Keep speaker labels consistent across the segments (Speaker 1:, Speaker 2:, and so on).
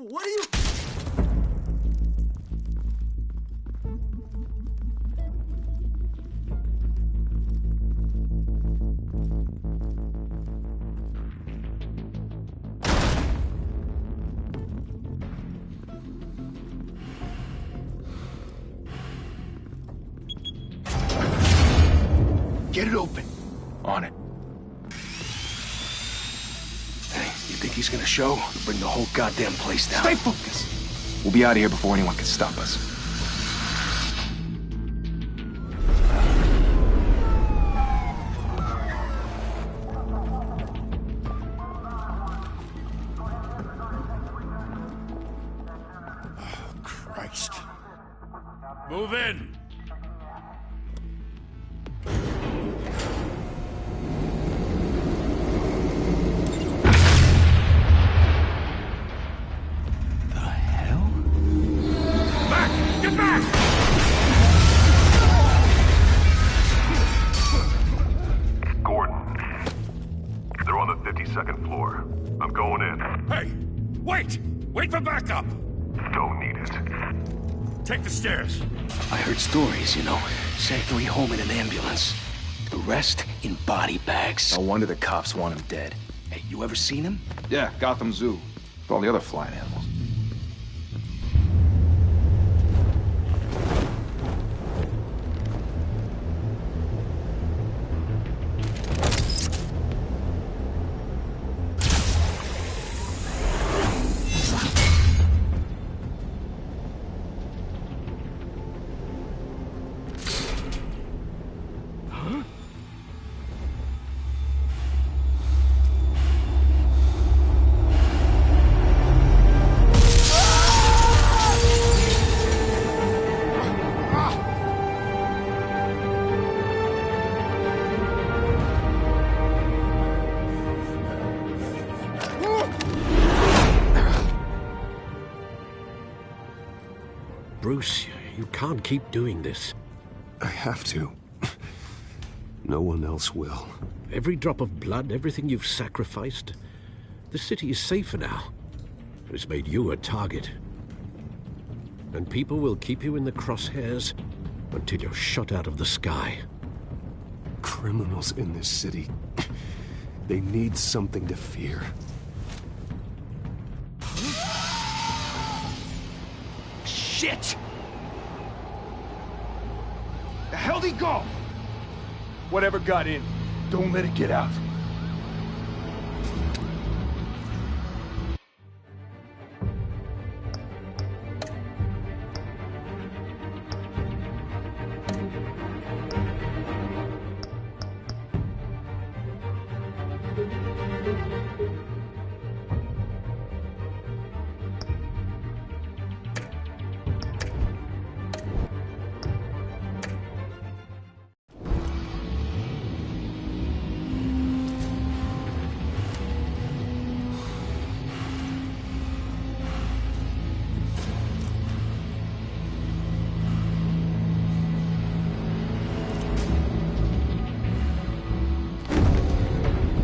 Speaker 1: What are you...
Speaker 2: Get it open. On it. Hey, you think he's gonna show? We'll bring the whole goddamn place down.
Speaker 3: Stay focused. We'll be out of here before anyone can stop us.
Speaker 2: Oh, Christ.
Speaker 4: Move in.
Speaker 5: Second floor. I'm going in.
Speaker 4: Hey! Wait! Wait for backup!
Speaker 5: Don't need it.
Speaker 4: Take the stairs.
Speaker 2: I heard stories, you know. Sent 3 home in an ambulance. The rest in body bags.
Speaker 3: No wonder the cops want him dead.
Speaker 2: Hey, you ever seen him?
Speaker 3: Yeah, Gotham Zoo. With all the other flying animals.
Speaker 6: Bruce, you can't keep doing this.
Speaker 7: I have to. No one else will.
Speaker 6: Every drop of blood, everything you've sacrificed. The city is safer now. It's made you a target. And people will keep you in the crosshairs until you're shot out of the sky.
Speaker 7: Criminals in this city, they need something to fear.
Speaker 2: Shit! The hell'd he go?
Speaker 3: Whatever got in, don't let it get out.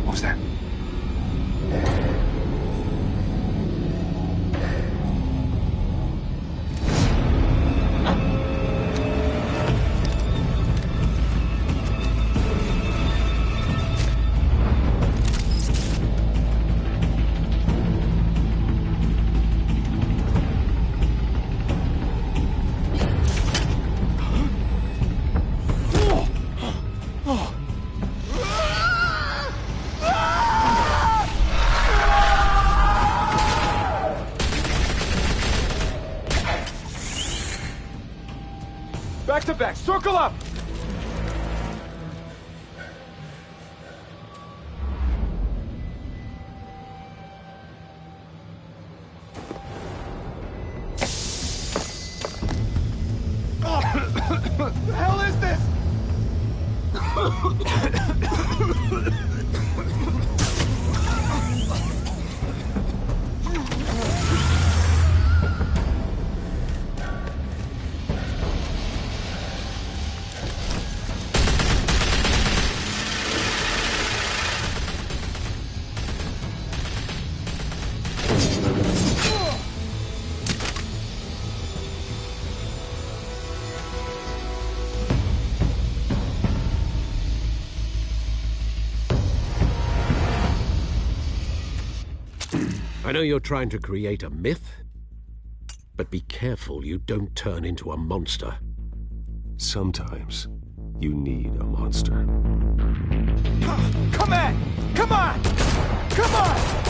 Speaker 3: What was that? Back to back, circle up! What the hell is this?
Speaker 6: I know you're trying to create a myth, but be careful you don't turn into a monster.
Speaker 7: Sometimes you need a monster.
Speaker 3: Come on! Come on! Come on!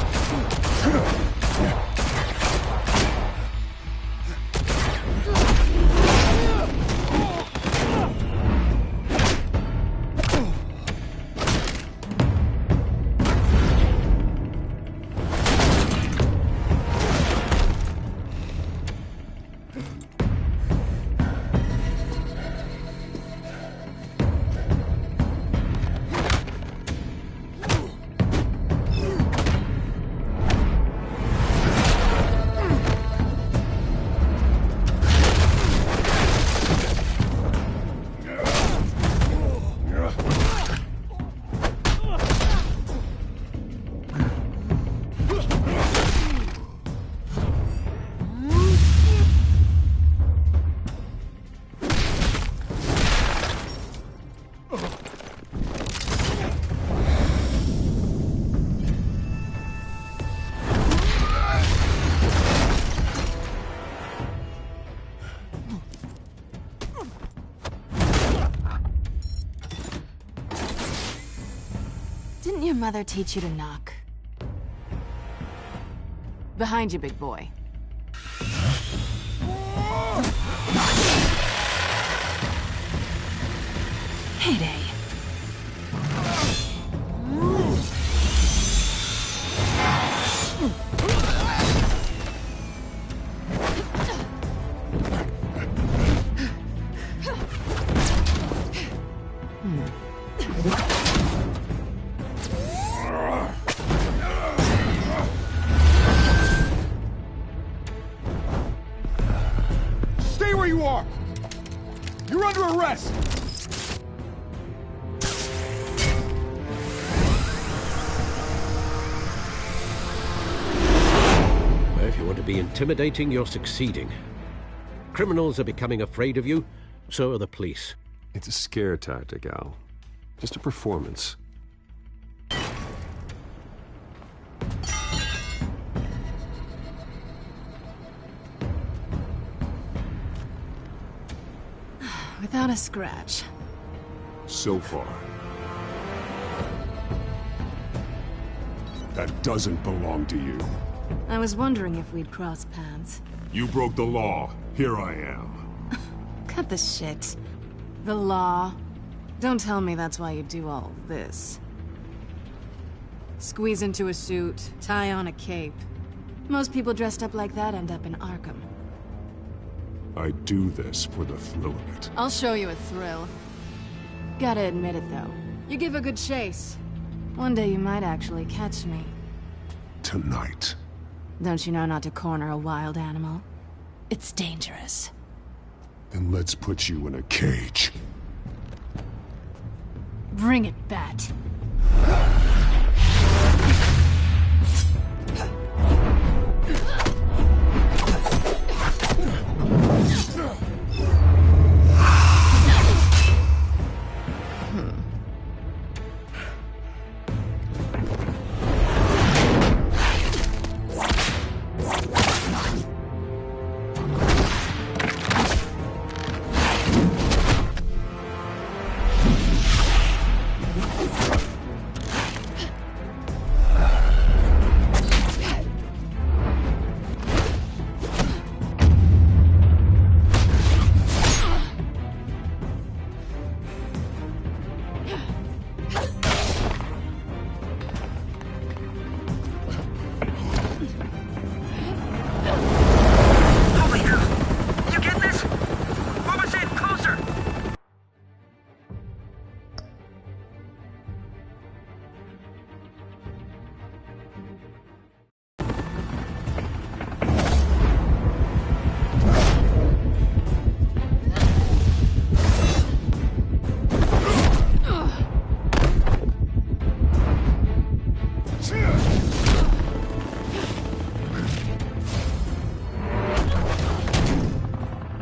Speaker 1: Didn't your mother teach you to knock? Behind you, big boy. Heyday.
Speaker 3: Stay where you are! You're under arrest!
Speaker 6: If you want to be intimidating, you're succeeding. Criminals are becoming afraid of you, so are the police.
Speaker 7: It's a scare tactic, Al. Just a performance.
Speaker 1: Without a scratch.
Speaker 7: So far. That doesn't belong to you.
Speaker 1: I was wondering if we'd cross paths.
Speaker 7: You broke the law. Here I am.
Speaker 1: Cut the shit. The law. Don't tell me that's why you do all this. Squeeze into a suit, tie on a cape. Most people dressed up like that end up in Arkham.
Speaker 7: I do this for the thrill of it.
Speaker 1: I'll show you a thrill. Gotta admit it, though. You give a good chase. One day you might actually catch me.
Speaker 7: Tonight.
Speaker 1: Don't you know not to corner a wild animal? It's dangerous.
Speaker 7: Then let's put you in a cage.
Speaker 1: Bring it, Bat.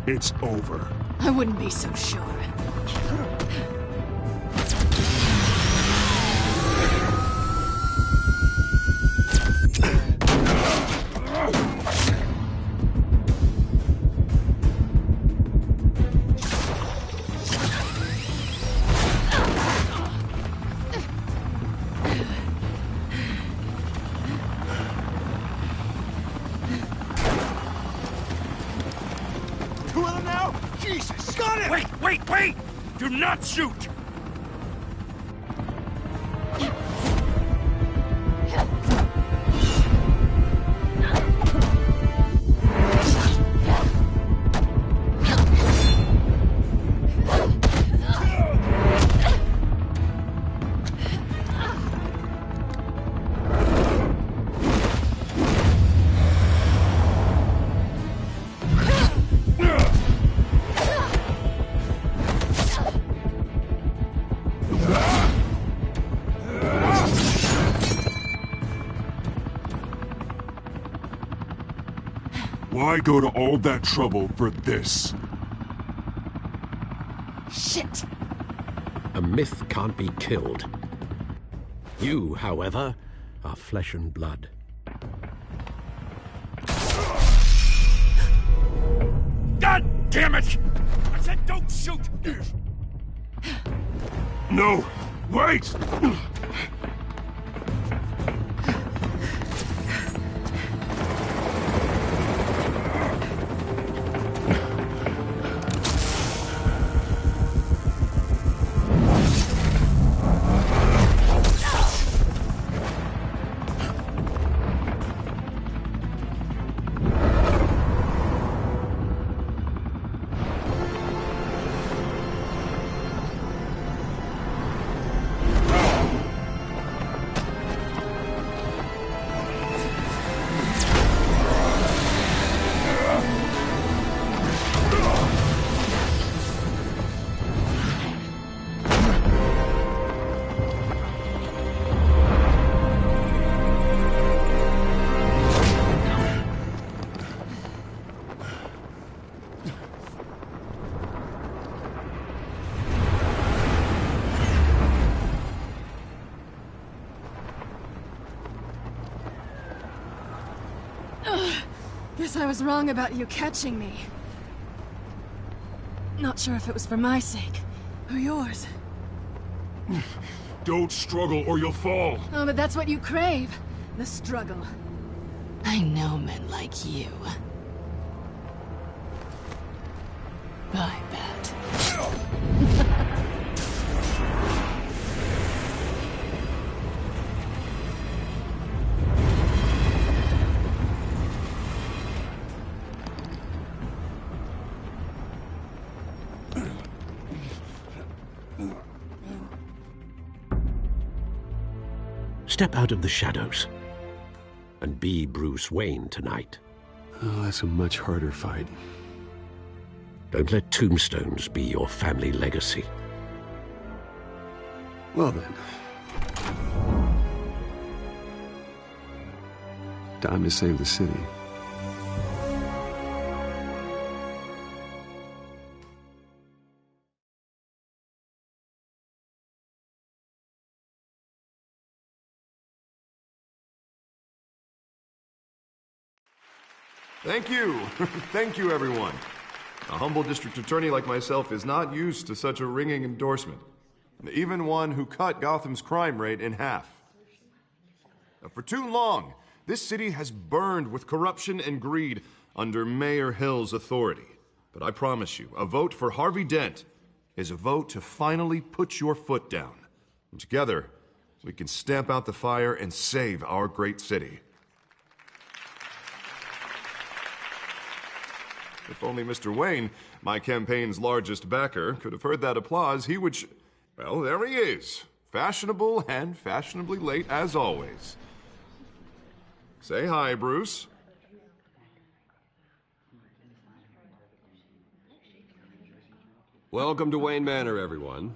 Speaker 7: It's over.
Speaker 1: I wouldn't be so sure.
Speaker 3: now? Jesus! Got it!
Speaker 4: Wait! Do not shoot!
Speaker 3: Why go to all that trouble for this?
Speaker 1: Shit!
Speaker 6: A myth can't be killed. You, however, are flesh and blood.
Speaker 4: God damn it! I said don't shoot!
Speaker 3: No! Wait!
Speaker 1: Guess I was wrong about you catching me. Not sure if it was for my sake, or yours.
Speaker 3: Don't struggle or you'll fall.
Speaker 1: Oh, but that's what you crave. The struggle. I know men like you. I bet.
Speaker 6: Step out of the shadows and be Bruce Wayne tonight.
Speaker 7: Oh, that's a much harder fight.
Speaker 6: Don't let tombstones be your family legacy.
Speaker 7: Well then. Time to save the city.
Speaker 8: Thank you. Thank you, everyone. A humble district attorney like myself is not used to such a ringing endorsement. Even one who cut Gotham's crime rate in half. For too long, this city has burned with corruption and greed under Mayor Hill's authority. But I promise you, a vote for Harvey Dent is a vote to finally put your foot down. And together, we can stamp out the fire and save our great city. If only Mr. Wayne, my campaign's largest backer, could have heard that applause, he would well, there he is. Fashionable and fashionably late as always. Say hi, Bruce.
Speaker 7: Welcome to Wayne Manor, everyone.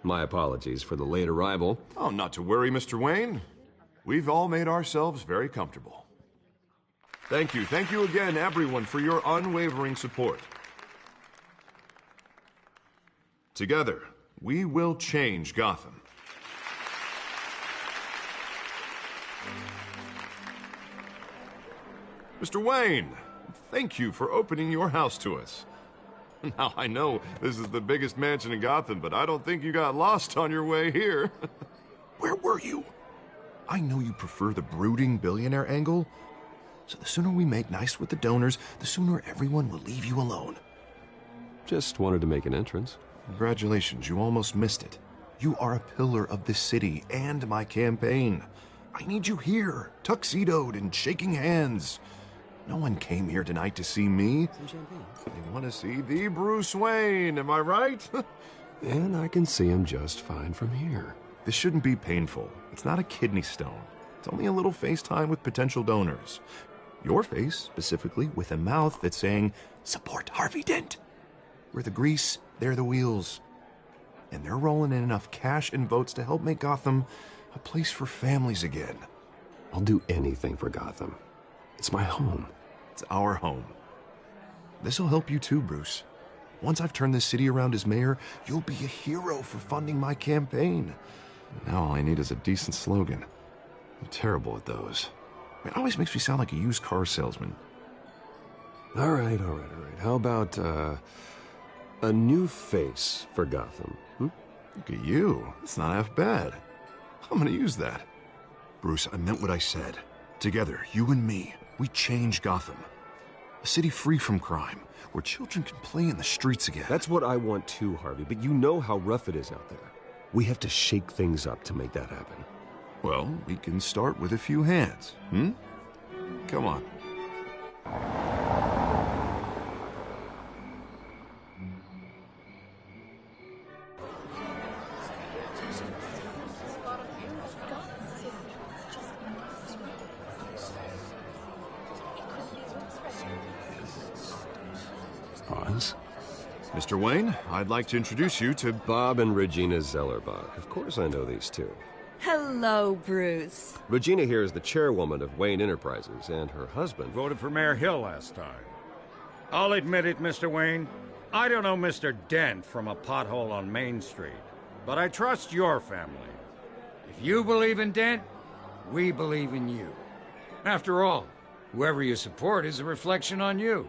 Speaker 7: My apologies for the late arrival.
Speaker 8: Oh, not to worry, Mr. Wayne. We've all made ourselves very comfortable. Thank you again, everyone, for your unwavering support. Together, we will change Gotham. Mr. Wayne, thank you for opening your house to us. Now, I know this is the biggest mansion in Gotham, but I don't think you got lost on your way here. Where were you? I know you prefer the brooding billionaire angle, so the sooner we make nice with the donors, the sooner everyone will leave you alone.
Speaker 7: Just wanted to make an entrance.
Speaker 8: Congratulations, you almost missed it. You are a pillar of this city and my campaign. I need you here, tuxedoed and shaking hands. No one came here tonight to see me.
Speaker 7: Some champagne.
Speaker 8: They want to see the Bruce Wayne, am I right?
Speaker 7: And I can see him just fine from here.
Speaker 8: This shouldn't be painful. It's not a kidney stone. It's only a little FaceTime with potential donors. Your face, specifically, with a mouth that's saying, support Harvey Dent. We're the grease, they're the wheels. And they're rolling in enough cash and votes to help make Gotham a place for families again.
Speaker 7: I'll do anything for Gotham. It's my home.
Speaker 8: It's our home. This'll help you too, Bruce. Once I've turned this city around as mayor, you'll be a hero for funding my campaign. Now all I need is a decent slogan. I'm terrible at those. It always makes me sound like a used car salesman.
Speaker 7: All right. How about, a new face for Gotham?
Speaker 8: Look at you. It's not half bad. I'm gonna use that. Bruce, I meant what I said. Together, you and me, we change Gotham. A city free from crime, where children can play in the streets again.
Speaker 7: That's what I want too, Harvey, but you know how rough it is out there. We have to shake things up to make that happen.
Speaker 8: Well, we can start with a few hands, Come on.
Speaker 7: Oz?
Speaker 8: Mr. Wayne, I'd like to introduce you to
Speaker 7: Bob and Regina Zellerbach. Of course I know these two.
Speaker 9: Hello, Bruce.
Speaker 7: Regina here is the chairwoman of Wayne Enterprises, and her husband...
Speaker 4: Voted for Mayor Hill last time. I'll admit it, Mr. Wayne. I don't know Mr. Dent from a pothole on Main Street, but I trust your family. If you believe in Dent, we believe in you. After all, whoever you support is a reflection on you.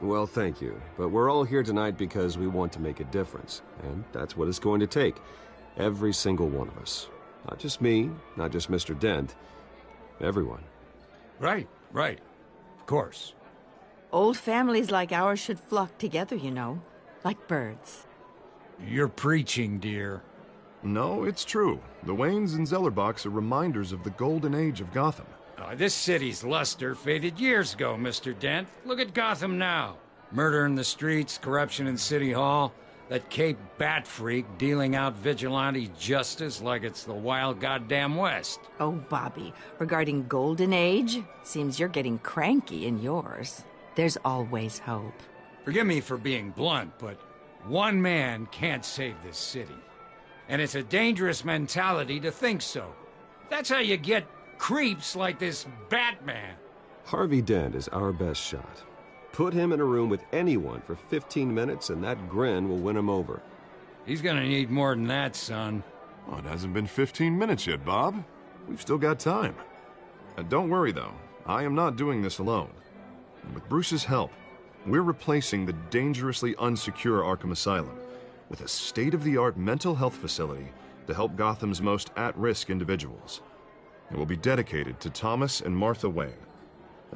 Speaker 7: Well, thank you. But we're all here tonight because we want to make a difference. And that's what it's going to take. Every single one of us. Not just me, not just Mr. Dent. Everyone.
Speaker 4: Right. Of course.
Speaker 9: Old families like ours should flock together, you know. Like birds.
Speaker 4: You're preaching, dear.
Speaker 8: No, it's true. The Waynes and Zellerbachs are reminders of the golden age of Gotham.
Speaker 4: This city's luster faded years ago, Mr. Dent. Look at Gotham now. Murder in the streets, corruption in City Hall, that Cape Bat freak dealing out vigilante justice like it's the wild goddamn West.
Speaker 9: Oh, Bobby, regarding Golden Age, seems you're getting cranky in yours. There's always hope.
Speaker 4: Forgive me for being blunt, but one man can't save this city. And it's a dangerous mentality to think so. That's how you get creeps like this Batman.
Speaker 7: Harvey Dent is our best shot. Put him in a room with anyone for 15 minutes and that grin will win him over.
Speaker 4: He's gonna need more than that, son.
Speaker 8: Oh, it hasn't been 15 minutes yet, Bob. We've still got time. Don't worry, though. I am not doing this alone. With Bruce's help, we're replacing the dangerously unsecure Arkham Asylum with a state-of-the-art mental health facility to help Gotham's most at-risk individuals. It will be dedicated to Thomas and Martha Wayne,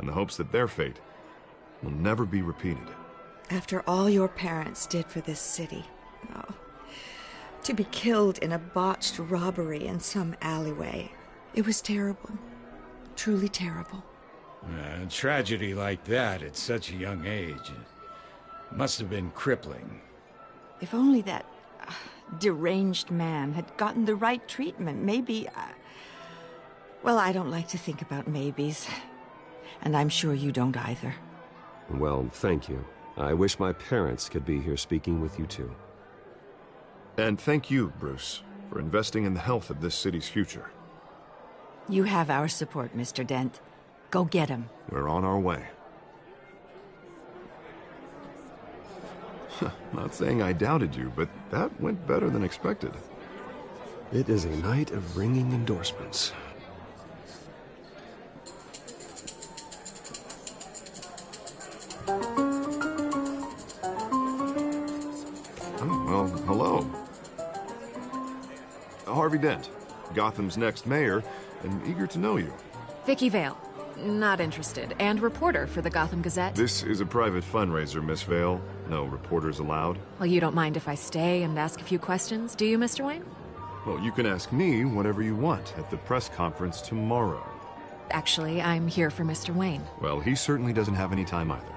Speaker 8: in the hopes that their fate will never be repeated.
Speaker 10: After all your parents did for this city, to be killed in a botched robbery in some alleyway, it was terrible. Truly terrible.
Speaker 4: A tragedy like that at such a young age must have been crippling.
Speaker 9: If only that deranged man had gotten the right treatment, maybe... Well, I don't like to think about maybes. And I'm sure you don't either.
Speaker 7: Well, thank you. I wish my parents could be here speaking with you too.
Speaker 8: And thank you, Bruce, for investing in the health of this city's future.
Speaker 9: You have our support, Mr. Dent. Go get him.
Speaker 8: We're on our way. Not saying I doubted you, but that went better than expected.
Speaker 7: It is a night of ringing endorsements.
Speaker 8: Well, hello. Harvey Dent, Gotham's next mayor, and eager to know you.
Speaker 1: Vicky Vale. Not interested. And reporter for the Gotham Gazette.
Speaker 8: This is a private fundraiser, Miss Vale. No reporters allowed.
Speaker 1: Well, you don't mind if I stay and ask a few questions, do you, Mr. Wayne?
Speaker 8: Well, you can ask me whatever you want at the press conference tomorrow.
Speaker 1: Actually, I'm here for Mr. Wayne.
Speaker 8: Well, he certainly doesn't have any time either.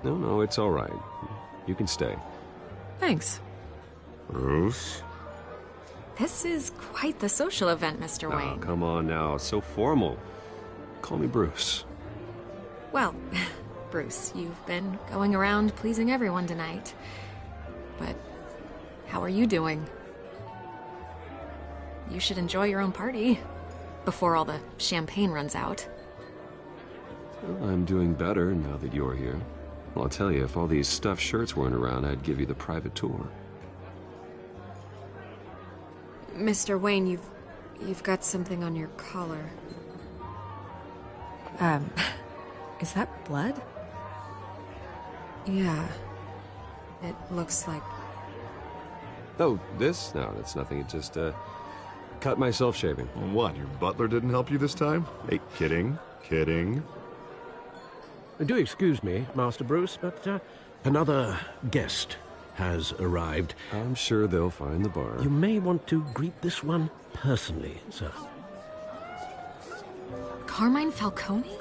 Speaker 7: No, it's all right. You can stay.
Speaker 1: Thanks.
Speaker 8: Bruce?
Speaker 1: This is quite the social event, Mr.
Speaker 7: Oh,
Speaker 1: Wayne.
Speaker 7: come on now. So formal. Call me Bruce.
Speaker 1: Well, Bruce, you've been going around pleasing everyone tonight. But how are you doing? You should enjoy your own party before all the champagne runs out.
Speaker 7: Well, I'm doing better now that you're here. Well, I'll tell you, if all these stuffed shirts weren't around, I'd give you the private tour.
Speaker 1: Mr. Wayne, you've got something on your collar. Is that blood? Yeah. It looks like...
Speaker 7: Oh, this? No, that's nothing. It just, cut myself shaving.
Speaker 8: What, your butler didn't help you this time? Hey, kidding.
Speaker 6: Do excuse me, Master Bruce, but another guest has arrived.
Speaker 7: I'm sure they'll find the bar.
Speaker 6: You may want to greet this one personally, sir.
Speaker 1: Carmine Falcone?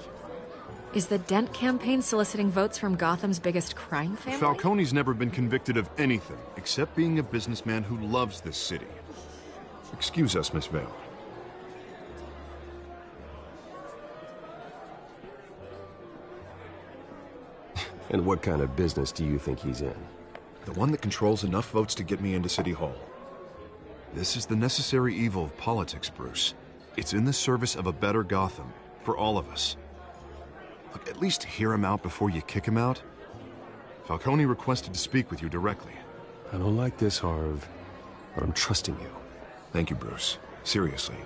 Speaker 1: Is the Dent campaign soliciting votes from Gotham's biggest crime family?
Speaker 8: Falcone's never been convicted of anything except being a businessman who loves this city. Excuse us, Miss Vale.
Speaker 7: And what kind of business do you think he's in?
Speaker 8: The one that controls enough votes to get me into City Hall. This is the necessary evil of politics, Bruce. It's in the service of a better Gotham, for all of us. Look, at least hear him out before you kick him out. Falcone requested to speak with you directly.
Speaker 7: I don't like this, Harv, but I'm trusting you.
Speaker 8: Thank you, Bruce. Seriously.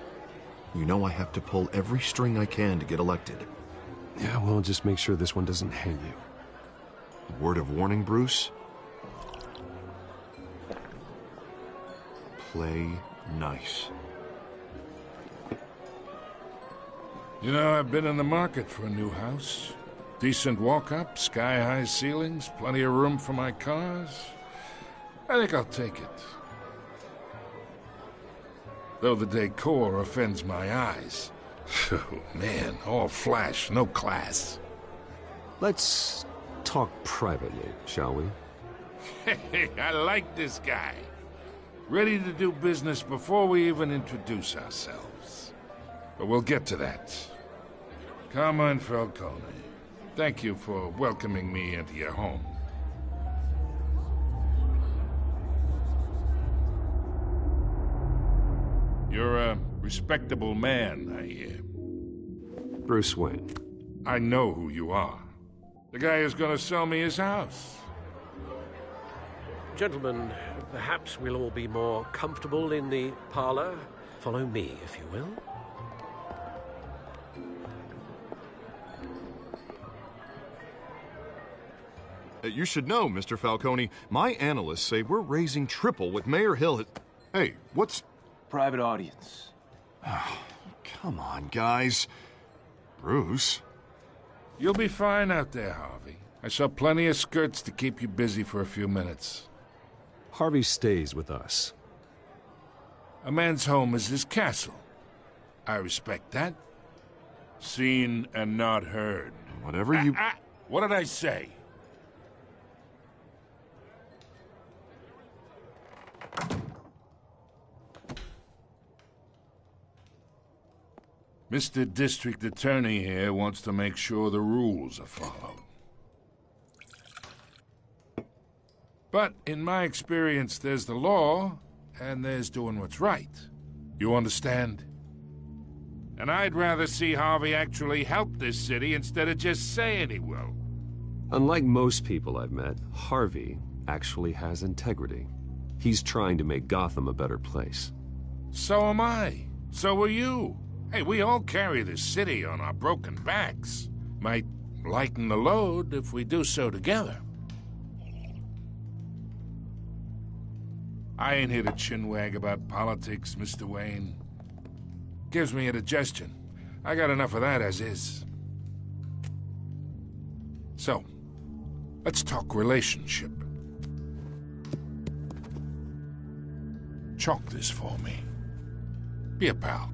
Speaker 8: You know I have to pull every string I can to get elected.
Speaker 7: Yeah, well, just make sure this one doesn't hang you.
Speaker 8: Word of warning, Bruce? Play nice.
Speaker 3: You know, I've been in the market for a new house. Decent walk-up, sky-high ceilings, plenty of room for my cars. I think I'll take it. Though the decor offends my eyes. Oh, man, all flash, no class.
Speaker 7: Let's talk privately, shall we?
Speaker 3: Hey, I like this guy. Ready to do business before we even introduce ourselves. But we'll get to that. Carmine Falcone, thank you for welcoming me into your home. You're a respectable man, I hear.
Speaker 7: Bruce Wayne.
Speaker 3: I know who you are. The guy who's gonna sell me his house.
Speaker 6: Gentlemen, perhaps we'll all be more comfortable in the parlor. Follow me, if you will.
Speaker 8: You should know, Mr. Falcone, my analysts say we're raising triple what Mayor Hill had... Hey, what's...
Speaker 2: Private audience.
Speaker 8: Come on, guys. Bruce?
Speaker 3: You'll be fine out there, Harvey. I saw plenty of skirts to keep you busy for a few minutes.
Speaker 7: Harvey stays with us.
Speaker 3: A man's home is his castle. I respect that. Seen and not heard.
Speaker 8: Whatever you...
Speaker 3: What did I say? Mr. District Attorney here wants to make sure the rules are followed. But in my experience, there's the law, and there's doing what's right. You understand? And I'd rather see Harvey actually help this city instead of just saying he will.
Speaker 7: Unlike most people I've met, Harvey actually has integrity. He's trying to make Gotham a better place.
Speaker 3: So am I. So are you. Hey, we all carry this city on our broken backs. Might lighten the load if we do so together. I ain't here to chinwag about politics, Mr. Wayne. Gives me indigestion. I got enough of that as is. So, let's talk relationship. Chalk this for me. Be a pal.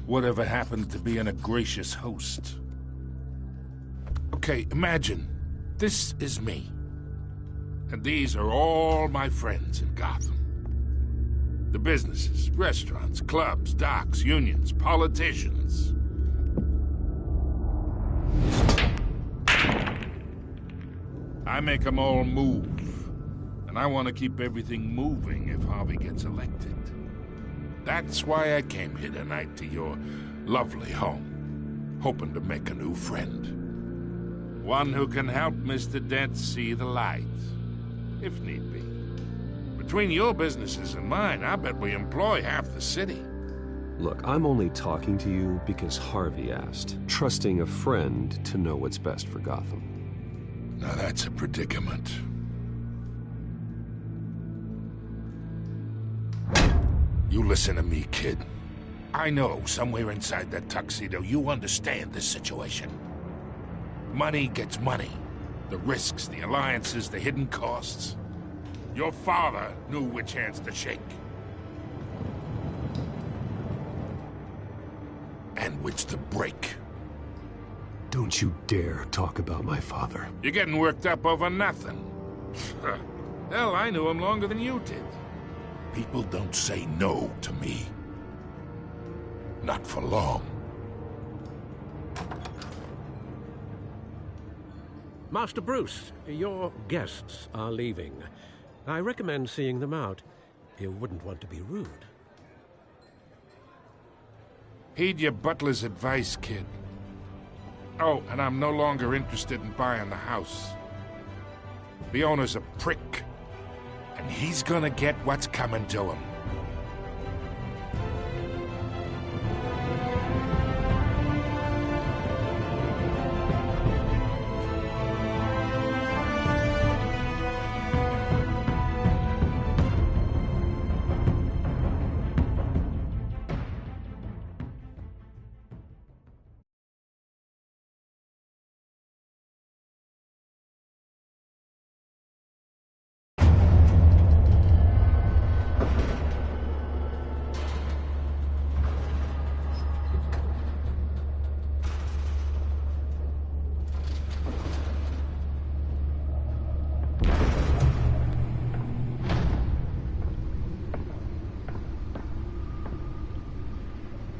Speaker 3: Whatever happened to being a gracious host? Okay, imagine, this is me. And these are all my friends in Gotham. The businesses, restaurants, clubs, docks, unions, politicians. I make them all move. And I want to keep everything moving if Harvey gets elected. That's why I came here tonight to your lovely home, hoping to make a new friend. One who can help Mr. Dent see the light, if need be. Between your businesses and mine, I bet we employ half the city.
Speaker 7: Look, I'm only talking to you because Harvey asked, trusting a friend to know what's best for Gotham.
Speaker 3: Now that's a predicament. You listen to me, kid. I know somewhere inside that tuxedo you understand this situation. Money gets money. The risks, the alliances, the hidden costs. Your father knew which hands to shake. And which to break.
Speaker 6: Don't you dare talk about my father.
Speaker 3: You're getting worked up over nothing. Hell, I knew him longer than you did. People don't say no to me. Not for long.
Speaker 6: Master Bruce, your guests are leaving. I recommend seeing them out. You wouldn't want to be rude.
Speaker 3: Heed your butler's advice, kid. Oh, and I'm no longer interested in buying the house. The owner's a prick, and he's gonna get what's coming to him.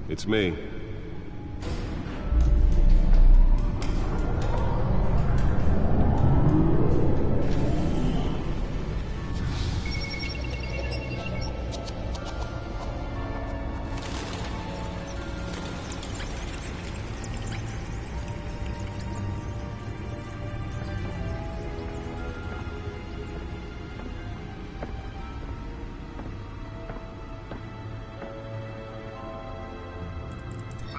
Speaker 7: It's me.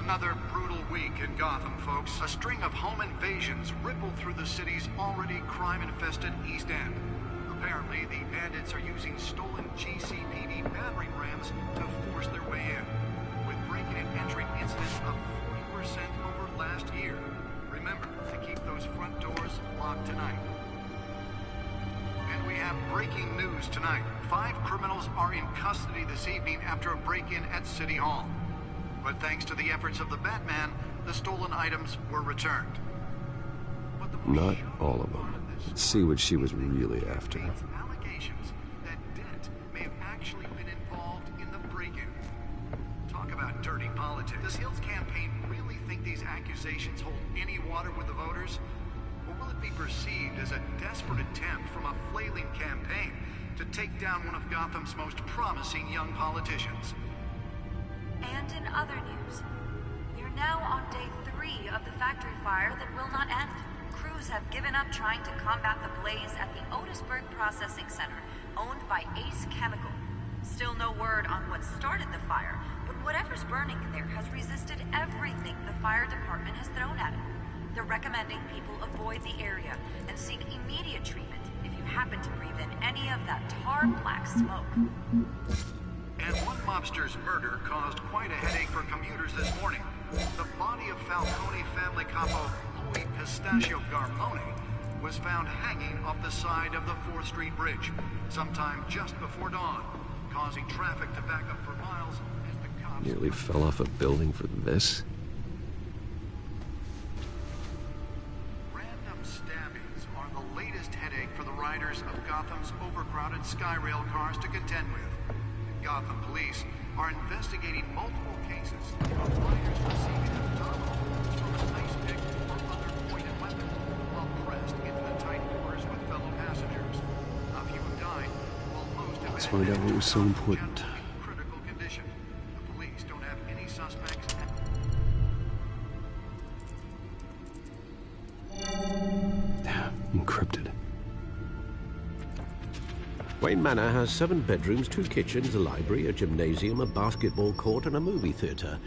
Speaker 11: Another brutal week in Gotham, folks. A string of home invasions rippled through the city's already crime-infested East End. Apparently, the bandits are using stolen GCPD battering rams to force their way in, with breaking and entering incidents up 40% over last year. Remember to keep those front doors locked tonight. And we have breaking news tonight. 5 criminals are in custody this evening after a break-in at City Hall. But thanks to the efforts of the Batman, the stolen items were returned.
Speaker 7: Not all of them. Let's see what she was really after.
Speaker 11: Allegations that Dent may have actually been involved in the break-in. Talk about dirty politics. Does Hill's campaign really think these accusations hold any water with the voters? Or will it be perceived as a desperate attempt from a flailing campaign to take down one of Gotham's most promising young politicians?
Speaker 12: And in other news, you're now on day 3 of the factory fire that will not end. Crews have given up trying to combat the blaze at the Otisburg Processing Center, owned by Ace Chemical. Still no word on what started the fire, but whatever's burning in there has resisted everything the fire department has thrown at it. They're recommending people avoid the area and seek immediate treatment if you happen to breathe in any of that tar black smoke.
Speaker 11: And one mobster's murder caused quite a headache for commuters this morning. The body of Falcone family capo Louis Pistachio Garmone was found hanging off the side of the 4th Street Bridge sometime just before dawn, causing traffic to back up for miles as the cops...
Speaker 7: Nearly fell off a building for this?
Speaker 11: Random stabbings are the latest headache for the riders of Gotham's overcrowded Skyrail cars to contend with. Gotham police are investigating multiple cases of riders receiving abdominal wounds from an ice pick or other pointed weapon while pressed into the tight quarters with fellow passengers. A few have died, while most have
Speaker 7: Let's
Speaker 11: been
Speaker 7: find out what was so important.
Speaker 11: in critical condition. The police don't have any suspects.
Speaker 7: Encrypted.
Speaker 6: Wayne Manor has 7 bedrooms, 2 kitchens, a library, a gymnasium, a basketball court, and a movie theatre.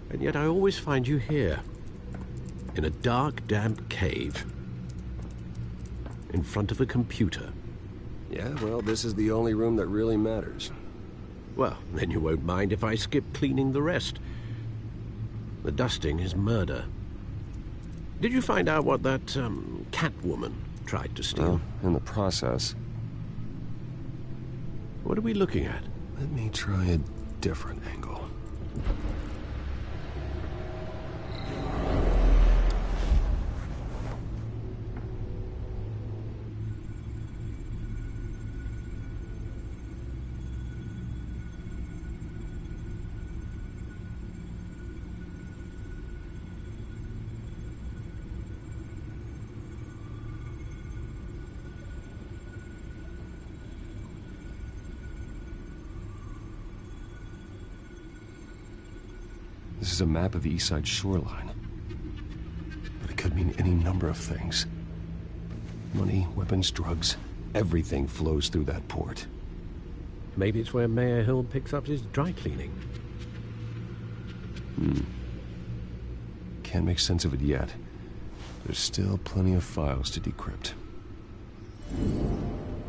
Speaker 6: And yet I always find you here, in a dark, damp cave, in front of a computer.
Speaker 7: Yeah, well, this is the only room that really matters.
Speaker 6: Well, then you won't mind if I skip cleaning the rest. The dusting is murder. Did you find out what that, Catwoman tried to steal?
Speaker 7: Well, in the process.
Speaker 6: What are we looking at?
Speaker 7: Let me try a different angle. This is a map of the East Side shoreline. But it could mean any number of things. Money, weapons, drugs, everything flows through that port.
Speaker 6: Maybe it's where Mayor Hill picks up his dry cleaning.
Speaker 7: Can't make sense of it yet. There's still plenty of files to decrypt.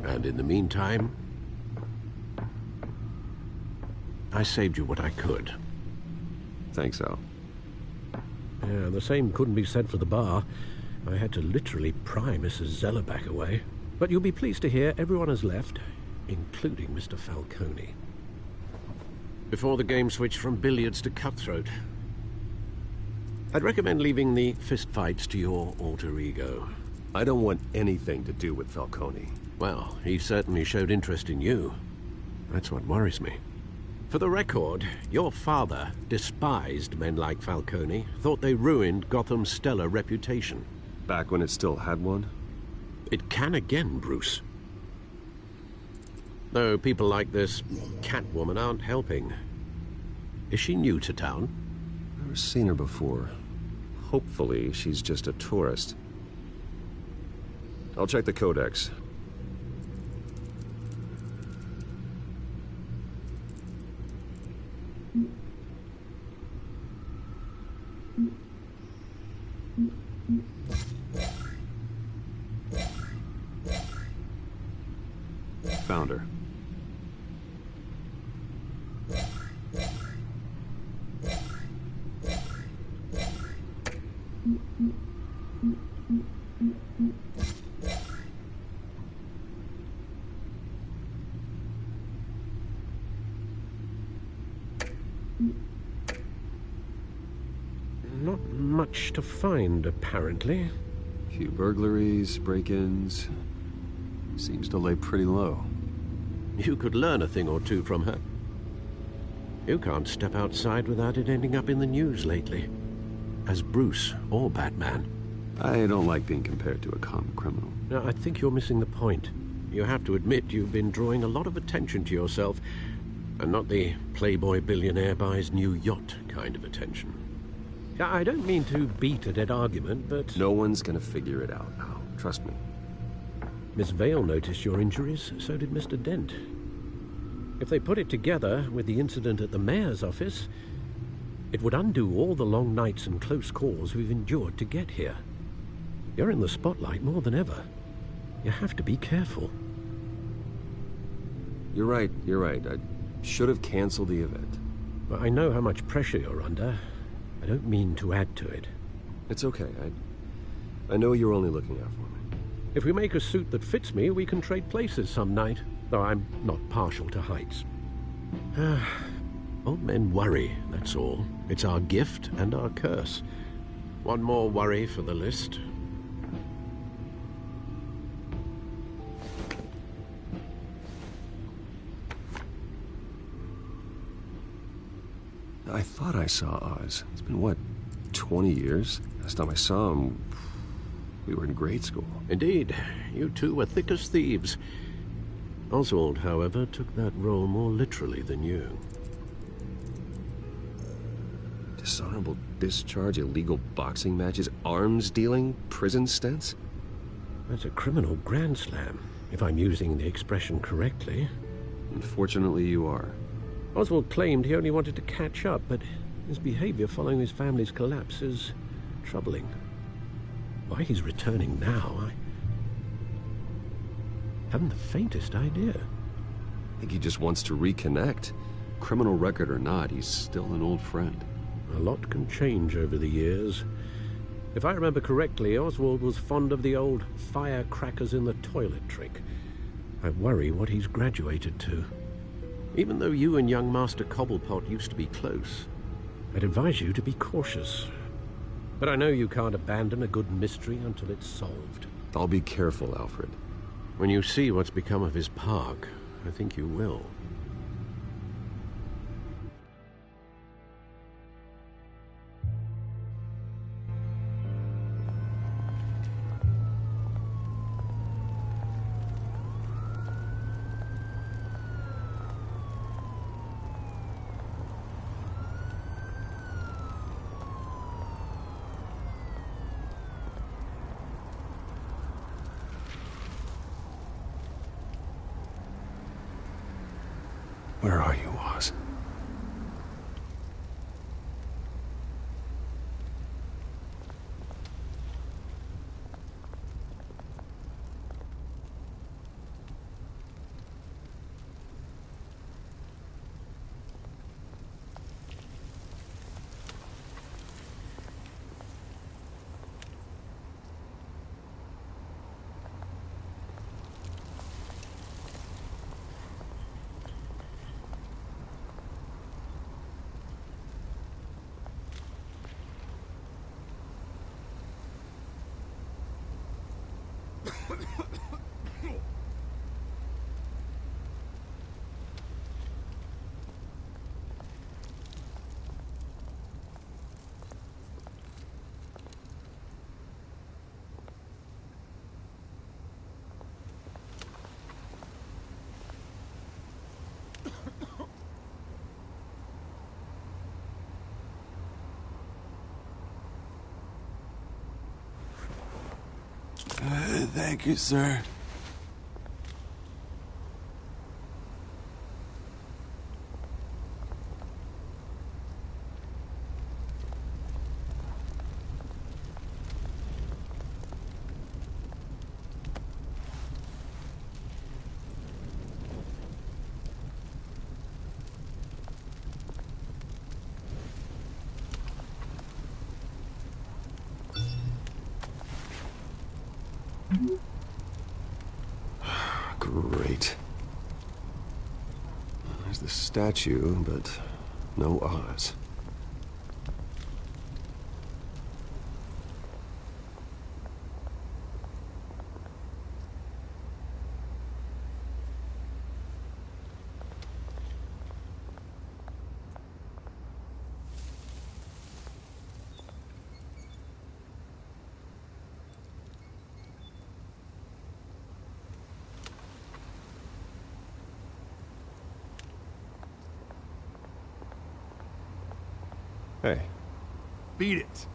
Speaker 6: And in the meantime, I saved you what I could.
Speaker 7: Thanks, Al.
Speaker 6: Yeah, the same couldn't be said for the bar. I had to literally pry Mrs. Zellerback away. But you'll be pleased to hear everyone has left, including Mr. Falcone. Before the game switched from billiards to cutthroat. I'd recommend leaving the fistfights to your alter ego.
Speaker 7: I don't want anything to do with Falcone.
Speaker 6: Well, he certainly showed interest in you. That's what worries me. For the record, your father despised men like Falcone, thought they ruined Gotham's stellar reputation.
Speaker 7: Back when it still had one?
Speaker 6: It can again, Bruce. Though people like this Catwoman aren't helping. Is she new to town?
Speaker 7: Never seen her before. Hopefully, she's just a tourist. I'll check the codex. Found her.
Speaker 6: Not much to find, apparently.
Speaker 7: Few burglaries, break-ins. Seems to lay pretty low.
Speaker 6: You could learn a thing or two from her. You can't step outside without it ending up in the news lately. As Bruce or Batman.
Speaker 7: I don't like being compared to a common criminal.
Speaker 6: No, I think you're missing the point. You have to admit you've been drawing a lot of attention to yourself, and not the playboy billionaire buys new yacht kind of attention. I don't mean to beat a dead argument, but...
Speaker 7: No one's gonna figure it out now. Trust me.
Speaker 6: Miss Vale noticed your injuries, so did Mr. Dent. If they put it together with the incident at the mayor's office, it would undo all the long nights and close calls we've endured to get here. You're in the spotlight more than ever. You have to be careful.
Speaker 7: You're right. should have canceled the event.
Speaker 6: Well, I know how much pressure you're under. I don't mean to add to it.
Speaker 7: It's okay. I know you're only looking out for me.
Speaker 6: If we make a suit that fits me, we can trade places some night. Though I'm not partial to heights. Old men worry, that's all. It's our gift and our curse. One more worry for the list.
Speaker 7: I thought I saw Oz. It's been, what, 20 years? Last time I saw him, we were in grade school.
Speaker 6: Indeed. You two were thick as thieves. Oswald, however, took that role more literally than you.
Speaker 7: Dishonorable discharge, illegal boxing matches, arms dealing, prison stints?
Speaker 6: That's a criminal grand slam, if I'm using the expression correctly.
Speaker 7: Unfortunately, you are.
Speaker 6: Oswald claimed he only wanted to catch up, but his behavior following his family's collapse is troubling. Why he's returning now, I haven't the faintest idea.
Speaker 7: I think he just wants to reconnect. Criminal record or not, he's still an old friend.
Speaker 6: A lot can change over the years. If I remember correctly, Oswald was fond of the old firecrackers in the toilet trick. I worry what he's graduated to. Even though you and young Master Cobblepot used to be close, I'd advise you to be cautious. But I know you can't abandon a good mystery until it's solved.
Speaker 7: I'll be careful, Alfred.
Speaker 6: When you see what's become of his park, I think you will.
Speaker 7: Where are you, Oz?
Speaker 13: Thank you, sir.
Speaker 7: Great. There's the statue, but no Oz. Hey.
Speaker 13: Beat it.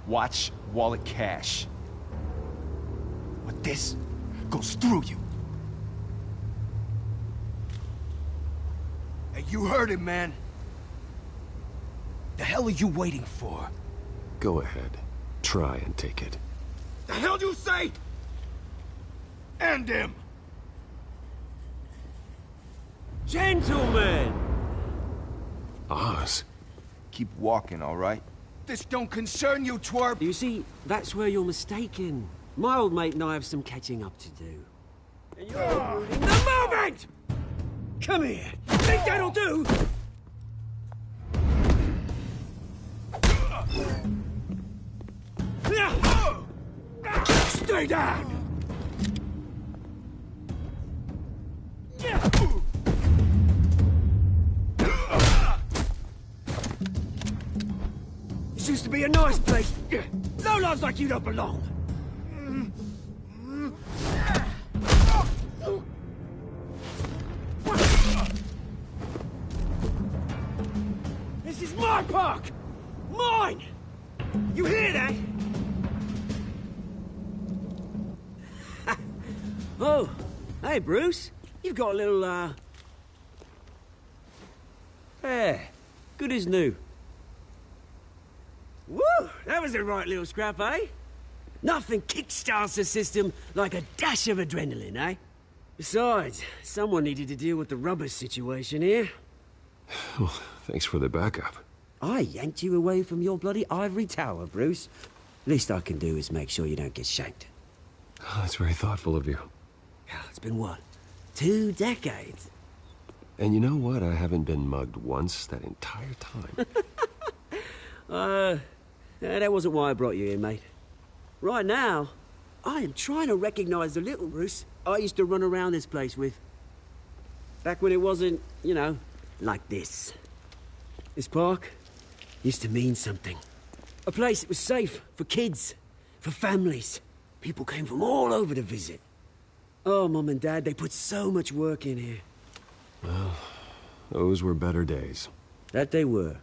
Speaker 2: Watch, wallet, cash. But this goes through you. Hey, you heard him, man. The hell are you waiting for?
Speaker 7: Go ahead. Try and take it.
Speaker 2: The hell do you say? End him!
Speaker 14: Gentlemen!
Speaker 7: Oz.
Speaker 2: Keep walking, all right? This don't concern you, twerp!
Speaker 14: You see, that's where you're mistaken. My old mate and I have some catching up to do. And you're ruining the moment! Come here! Think that'll do? Stay down! This used to be a nice place. Lowlifes like you don't belong. This is my park! Mine! You hear that? Oh, hey, Bruce. You've got a little, Yeah, good as new. Woo! That was a right little scrap, eh? Nothing kickstarts the system like a dash of adrenaline, eh? Besides, someone needed to deal with the rubber situation here.
Speaker 7: Well, thanks for the backup.
Speaker 14: I yanked you away from your bloody ivory tower, Bruce. Least I can do is make sure you don't get shanked.
Speaker 7: Oh, that's very thoughtful of you.
Speaker 14: It's been what? 2 decades?
Speaker 7: And you know what? I haven't been mugged once that entire time.
Speaker 14: That wasn't why I brought you here, mate. Right now, I am trying to recognize the little Bruce I used to run around this place with. Back when it wasn't, you know, like this. This park used to mean something. A place that was safe for kids, for families. People came from all over to visit. Oh, Mum and Dad, they put so much work in here.
Speaker 7: Well, those were better days.
Speaker 14: That they were.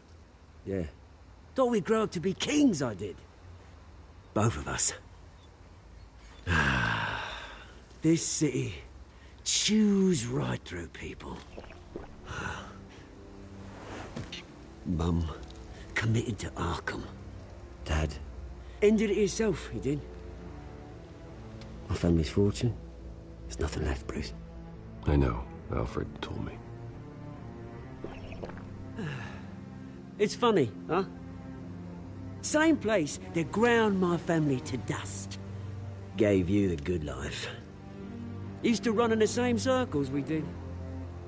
Speaker 14: Yeah. Thought we'd grow up to be kings, I did. Both of us. This city chews right through people. Mum committed to Arkham. Dad ended it himself, he did. My family's fortune. There's nothing left, Bruce.
Speaker 7: I know. Alfred told me.
Speaker 14: It's funny, huh? Same place that ground my family to dust. Gave you the good life. Used to run in the same circles we did.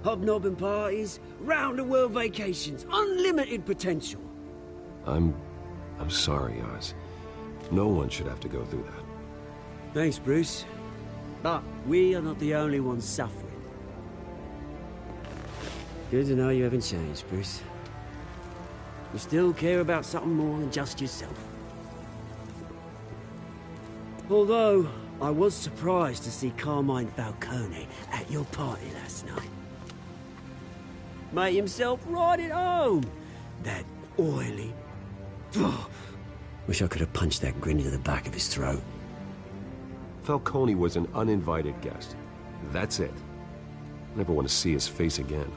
Speaker 14: Hobnobbing parties, round-the-world vacations, unlimited potential.
Speaker 7: I'm sorry, Oz. No one should have to go through that.
Speaker 14: Thanks, Bruce. But we are not the only ones suffering. Good to know you haven't changed, Bruce. You still care about something more than just yourself. Although, I was surprised to see Carmine Falcone at your party last night. Made himself right at home. That oily... Wish I could have punched that grin into the back of his throat.
Speaker 7: Falcone was an uninvited guest. That's it. Never want to see his face again.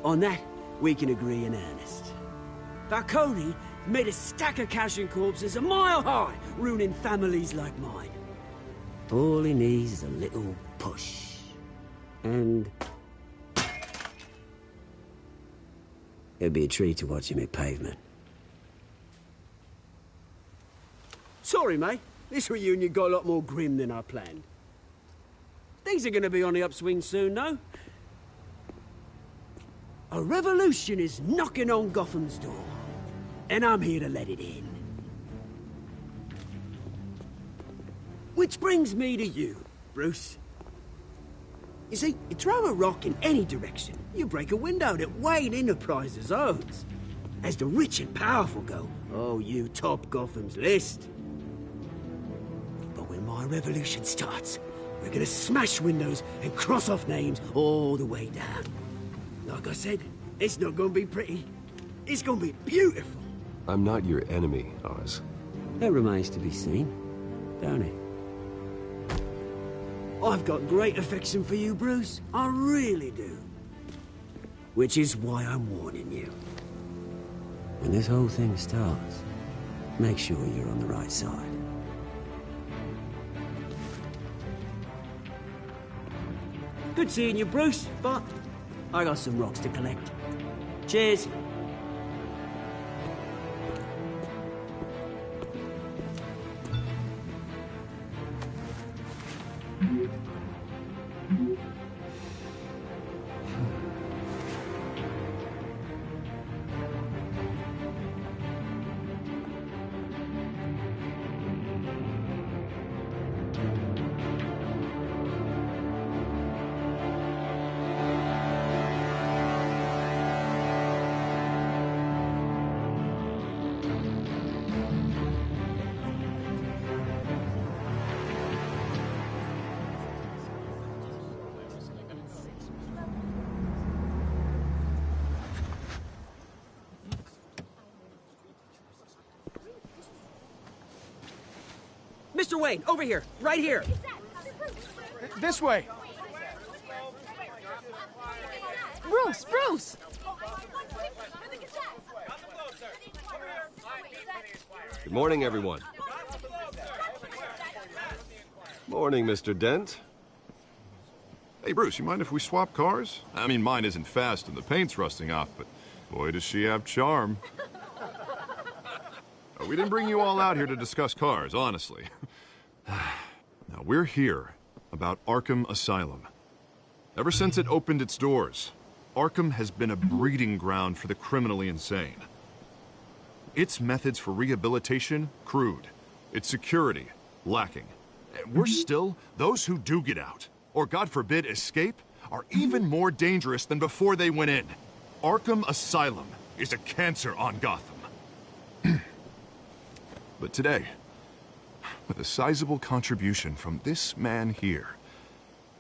Speaker 14: On that, we can agree in earnest. Falcone made a stack of cash and corpses a mile high, ruining families like mine. All he needs is a little push. And... it'd be a treat to watch him hit pavement. Sorry, mate. This reunion got a lot more grim than I planned. Things are gonna be on the upswing soon, though. A revolution is knocking on Gotham's door. And I'm here to let it in. Which brings me to you, Bruce. You see, you throw a rock in any direction, you break a window that Wayne Enterprises owns. As the rich and powerful go, oh, you top Gotham's list. But when my revolution starts, we're gonna smash windows and cross off names all the way down. Like I said, it's not gonna be pretty. It's gonna be beautiful.
Speaker 7: I'm not your enemy, Oz.
Speaker 14: That remains to be seen, don't it? I've got great affection for you, Bruce. I really do. Which is why I'm warning you. When this whole thing starts, make sure you're on the right side. Good seeing you, Bruce, but I got some rocks to collect. Cheers.
Speaker 15: Mr. Wayne, over here, right here.
Speaker 13: This way.
Speaker 16: Bruce!
Speaker 7: Good morning, everyone. Morning, Mr. Dent.
Speaker 8: Hey, Bruce, you mind if we swap cars? I mean, mine isn't fast and the paint's rusting off, but boy, does she have charm. We didn't bring you all out here to discuss cars, honestly. Now, we're here about Arkham Asylum. Ever since it opened its doors, Arkham has been a breeding ground for the criminally insane. Its methods for rehabilitation, crude. Its security, lacking. And worse still, those who do get out, or God forbid escape, are even more dangerous than before they went in. Arkham Asylum is a cancer on Gotham. But today, with a sizable contribution from this man here,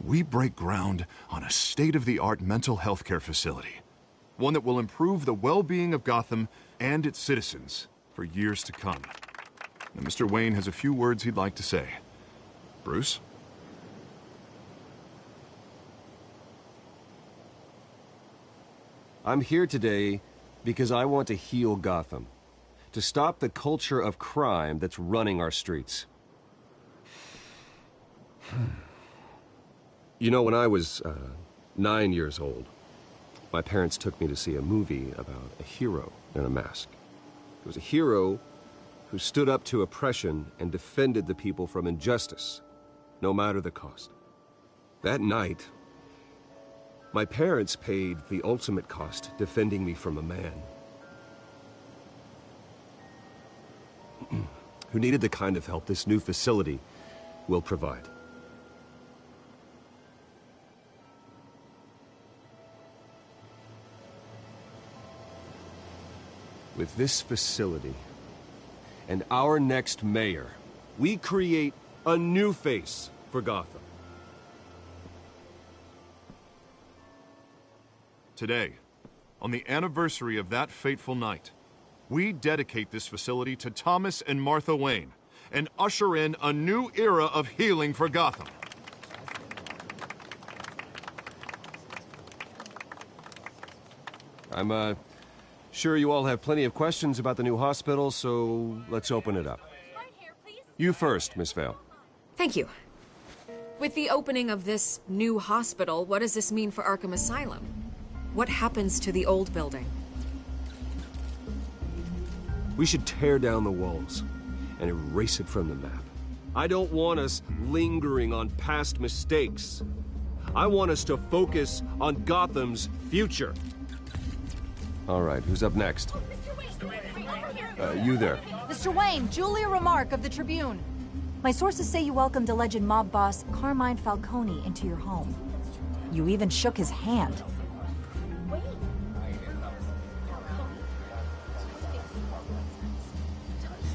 Speaker 8: we break ground on a state-of-the-art mental health care facility. One that will improve the well-being of Gotham and its citizens for years to come. Now, Mr. Wayne has a few words he'd like to say. Bruce?
Speaker 7: I'm here today because I want to heal Gotham. To stop the culture of crime that's running our streets. You know, when I was 9 years old, my parents took me to see a movie about a hero in a mask. It was a hero who stood up to oppression and defended the people from injustice, no matter the cost. That night, my parents paid the ultimate cost defending me from a man who needed the kind of help this new facility will provide. With this facility and our next mayor, we create a new face for Gotham.
Speaker 8: Today, on the anniversary of that fateful night, we dedicate this facility to Thomas and Martha Wayne and usher in a new era of healing for Gotham.
Speaker 7: I'm sure you all have plenty of questions about the new hospital, so let's open it up. You first, Miss Vale.
Speaker 1: Thank you. With the opening of this new hospital, what does this mean for Arkham Asylum? What happens to the old building?
Speaker 7: We should tear down the walls and erase it from the map. I don't want us lingering on past mistakes. I want us to focus on Gotham's future. All right, who's up next? You there.
Speaker 17: Mr. Wayne, Julia Remark of the Tribune. My sources say you welcomed alleged mob boss Carmine Falcone into your home. You even shook his hand.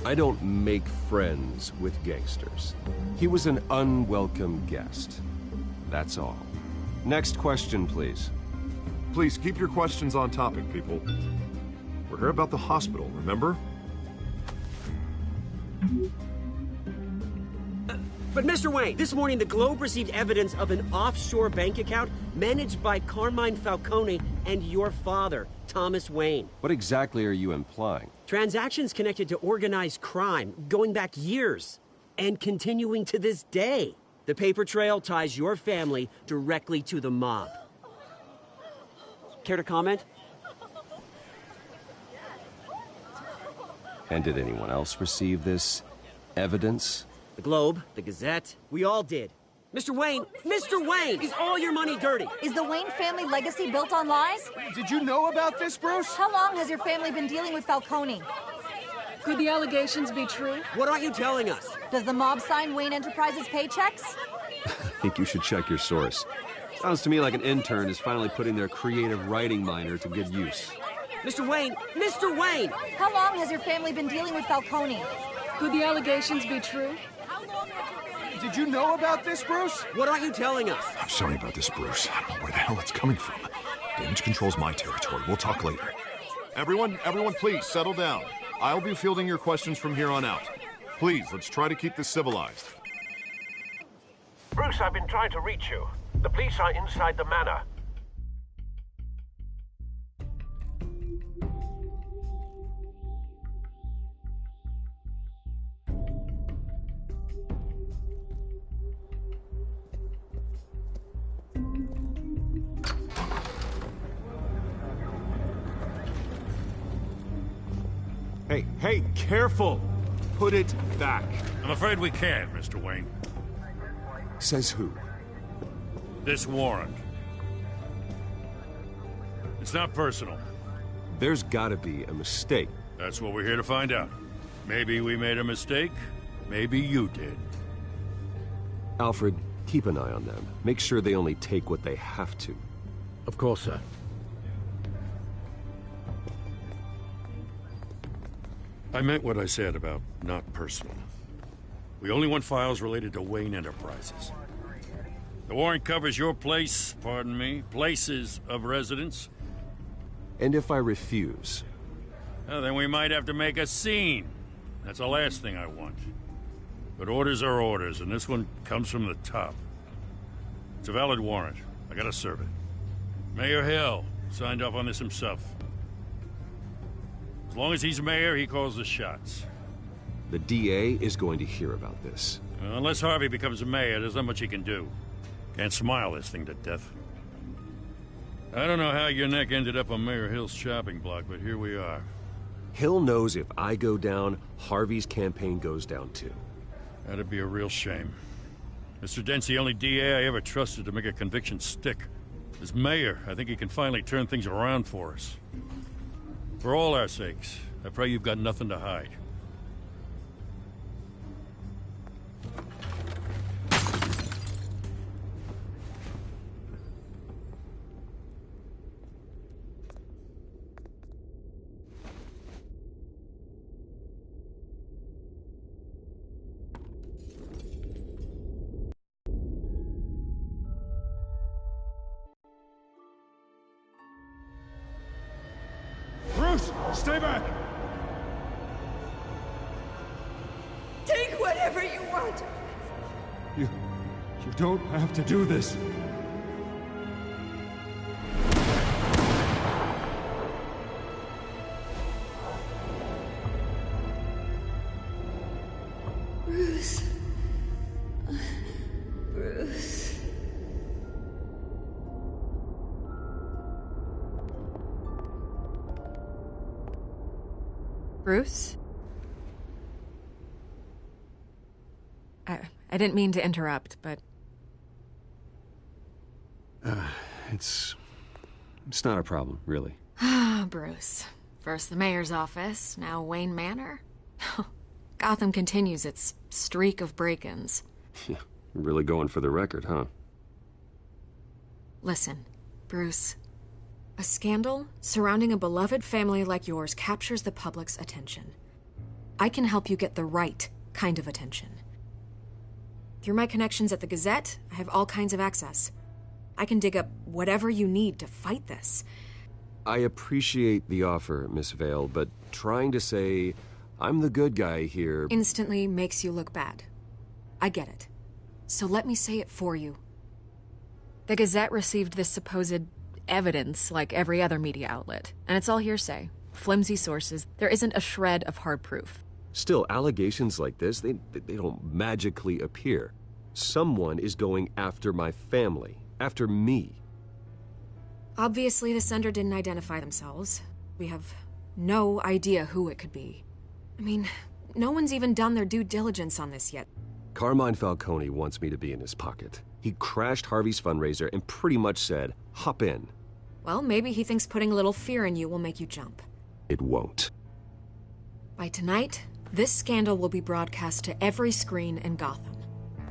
Speaker 7: I don't make friends with gangsters. He was an unwelcome guest. That's all. Next question, please.
Speaker 8: Please keep your questions on topic, people. We're here about the hospital, remember?
Speaker 14: But Mr. Wayne, this morning the Globe received evidence of an offshore bank account managed by Carmine Falcone and your father, Thomas Wayne.
Speaker 7: What exactly are you implying?
Speaker 14: Transactions connected to organized crime going back years and continuing to this day. The paper trail ties your family directly to the mob. Care to comment?
Speaker 7: And did anyone else receive this evidence?
Speaker 14: The Globe, the Gazette, we all did. Mr. Wayne, is all your money dirty?
Speaker 17: Is the Wayne family legacy built on lies?
Speaker 13: Did you know about this, Bruce?
Speaker 17: How long has your family been dealing with Falcone?
Speaker 16: Could the allegations be true?
Speaker 14: What aren't you telling us?
Speaker 17: Does the mob sign Wayne Enterprises paychecks?
Speaker 7: I think you should check your source. Sounds to me like an intern is finally putting their creative writing minor to good use.
Speaker 14: Mr. Wayne!
Speaker 17: How long has your family been dealing with Falcone?
Speaker 16: Could the allegations be true?
Speaker 13: Did you know about this, Bruce?
Speaker 14: What aren't you telling us?
Speaker 18: I'm sorry about this, Bruce. I don't know where the hell it's coming from. Damage control's my territory. We'll talk later.
Speaker 8: Everyone, please, settle down. I'll be fielding your questions from here on out. Please, let's try to keep this civilized.
Speaker 19: Bruce, I've been trying to reach you. The police are inside the manor.
Speaker 18: Hey, careful! Put it back.
Speaker 4: I'm afraid we can't, Mr. Wayne.
Speaker 18: Says who?
Speaker 4: This warrant. It's not personal.
Speaker 7: There's gotta be a mistake.
Speaker 4: That's what we're here to find out. Maybe we made a mistake. Maybe you did.
Speaker 7: Alfred, keep an eye on them. Make sure they only take what they have to.
Speaker 6: Of course, sir.
Speaker 4: I meant what I said about not personal. We only want files related to Wayne Enterprises. The warrant covers your place, pardon me, places of residence.
Speaker 7: And if I refuse?
Speaker 4: Well, then we might have to make a scene. That's the last thing I want. But orders are orders, and this one comes from the top. It's a valid warrant. I gotta serve it. Mayor Hill signed off on this himself. As long as he's mayor, he calls the shots.
Speaker 7: The DA is going to hear about this.
Speaker 4: Unless Harvey becomes a mayor, there's not much he can do. Can't smile this thing to death. I don't know how your neck ended up on Mayor Hill's chopping block, but here we are.
Speaker 7: Hill knows if I go down, Harvey's campaign goes down too.
Speaker 4: That'd be a real shame. Mr. Dent's the only DA I ever trusted to make a conviction stick. As mayor, I think he can finally turn things around for us. For all our sakes, I pray you've got nothing to hide.
Speaker 13: Bruce, stay back!
Speaker 9: Take whatever you want.
Speaker 18: You don't have to do this.
Speaker 9: Bruce. Bruce.
Speaker 1: Bruce? I didn't mean to interrupt, but...
Speaker 7: It's not a problem, really.
Speaker 1: Ah, Bruce. First the mayor's office, now Wayne Manor. Gotham continues its streak of break-ins.
Speaker 7: Yeah, really going for the record, huh?
Speaker 1: Listen, Bruce. A scandal surrounding a beloved family like yours captures the public's attention. I can help you get the right kind of attention. Through my connections at the Gazette, I have all kinds of access. I can dig up whatever you need to fight this.
Speaker 7: I appreciate the offer, Miss Vale, but trying to say I'm the good guy here.
Speaker 1: Instantly makes you look bad. I get it. So let me say it for you. The Gazette received this supposed evidence like every other media outlet, and it's all hearsay. Flimsy sources. There isn't a shred of hard proof.
Speaker 7: Still, allegations like this, they don't magically appear. Someone is going after my family, after me.
Speaker 1: Obviously, the sender didn't identify themselves. We have no idea who it could be. I mean, no one's even done their due diligence on this yet.
Speaker 7: Carmine Falcone wants me to be in his pocket. He crashed Harvey's fundraiser and pretty much said, hop in.
Speaker 1: Well, maybe he thinks putting a little fear in you will make you jump.
Speaker 7: It won't.
Speaker 1: By tonight, this scandal will be broadcast to every screen in Gotham.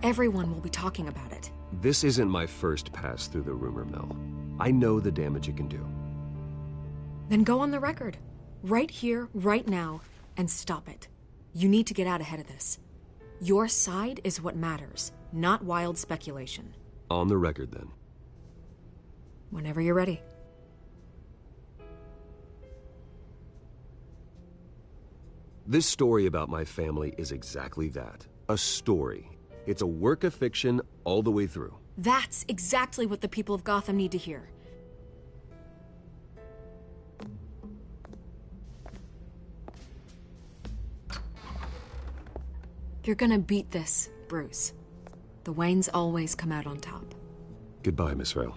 Speaker 1: Everyone will be talking about it.
Speaker 7: This isn't my first pass through the rumor mill. I know the damage it can do.
Speaker 1: Then go on the record. Right here, right now, and stop it. You need to get out ahead of this. Your side is what matters, not wild speculation.
Speaker 7: On the record, then.
Speaker 1: Whenever you're ready.
Speaker 7: This story about my family is exactly that. A story. It's a work of fiction all the way through.
Speaker 1: That's exactly what the people of Gotham need to hear. You're gonna beat this, Bruce. The Waynes always come out on top.
Speaker 7: Goodbye, Miss Vale.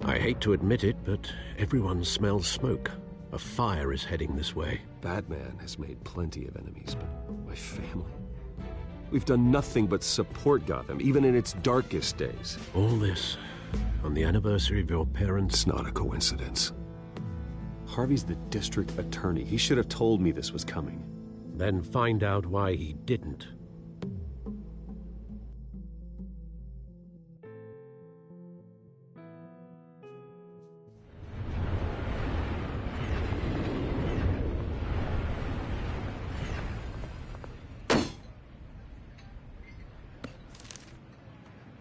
Speaker 6: I hate to admit it, but everyone smells smoke. A fire is heading this way.
Speaker 7: Batman has made plenty of enemies, but my family? We've done nothing but support Gotham, even in its darkest days.
Speaker 6: All this on the anniversary of your parents'...
Speaker 7: It's not a coincidence. Harvey's the district attorney. He should have told me this was coming.
Speaker 6: Then find out why he didn't.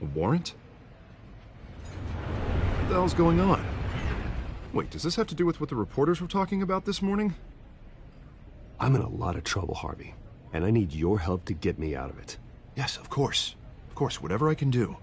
Speaker 8: A warrant? What the hell's going on? Wait, does this have to do with what the reporters were talking about this morning?
Speaker 7: I'm in a lot of trouble, Harvey, and I need your help to get me out of it.
Speaker 8: Yes, of course. Of course, whatever I can do.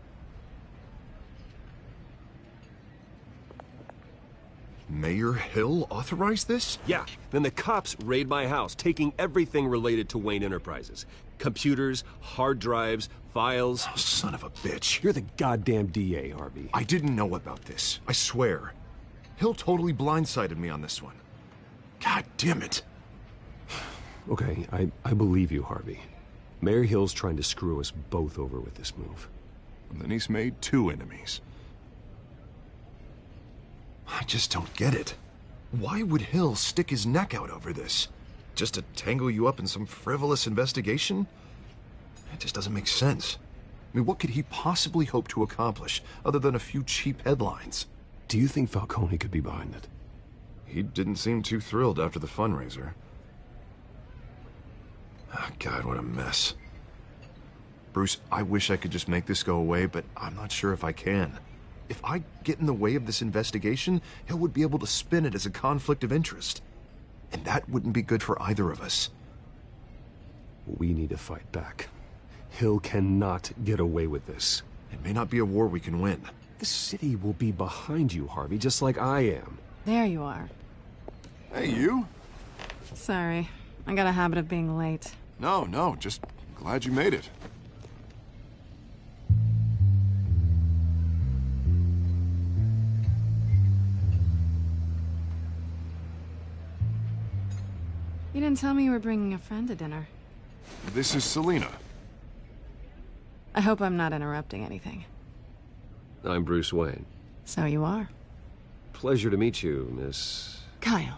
Speaker 8: Mayor Hill authorized this?
Speaker 7: Yeah, then the cops raid my house, taking everything related to Wayne Enterprises. Computers, hard drives, files.
Speaker 8: Oh, son of a bitch.
Speaker 7: You're the goddamn DA, Harvey.
Speaker 8: I didn't know about this. I swear. Hill totally blindsided me on this one. God damn it.
Speaker 7: Okay, I believe you, Harvey. Mayor Hill's trying to screw us both over with this move.
Speaker 8: And then he's made 2 enemies. I just don't get it. Why would Hill stick his neck out over this? Just to tangle you up in some frivolous investigation? It just doesn't make sense. I mean, what could he possibly hope to accomplish other than a few cheap headlines?
Speaker 7: Do you think Falcone could be behind it?
Speaker 8: He didn't seem too thrilled after the fundraiser. Oh, God, what a mess. Bruce, I wish I could just make this go away, but I'm not sure if I can. If I get in the way of this investigation, Hill would be able to spin it as a conflict of interest. And that wouldn't be good for either of us.
Speaker 7: We need to fight back. Hill cannot get away with this.
Speaker 8: It may not be a war we can win.
Speaker 7: The city will be behind you, Harvey, just like I am.
Speaker 20: There you are.
Speaker 8: Hey, you?
Speaker 20: Sorry. I got a habit of being late.
Speaker 8: No, just glad you made it.
Speaker 20: You didn't tell me you were bringing a friend to dinner.
Speaker 8: This is Selina.
Speaker 20: I hope I'm not interrupting anything.
Speaker 7: I'm Bruce Wayne.
Speaker 20: So you are.
Speaker 7: Pleasure to meet you, Miss...
Speaker 20: Kyle.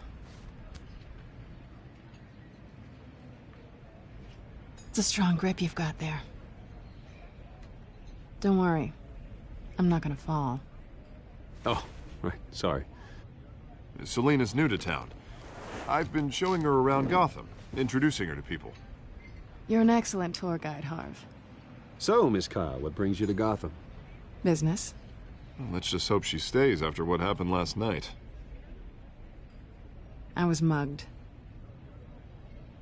Speaker 20: It's a strong grip you've got there. Don't worry. I'm not gonna fall.
Speaker 7: Oh, right. Sorry.
Speaker 8: Selina's new to town. I've been showing her around Gotham, introducing her to people.
Speaker 20: You're an excellent tour guide, Harv.
Speaker 7: So, Miss Kyle, what brings you to Gotham?
Speaker 20: Business.
Speaker 8: Well, let's just hope she stays after what happened last night.
Speaker 20: I was mugged.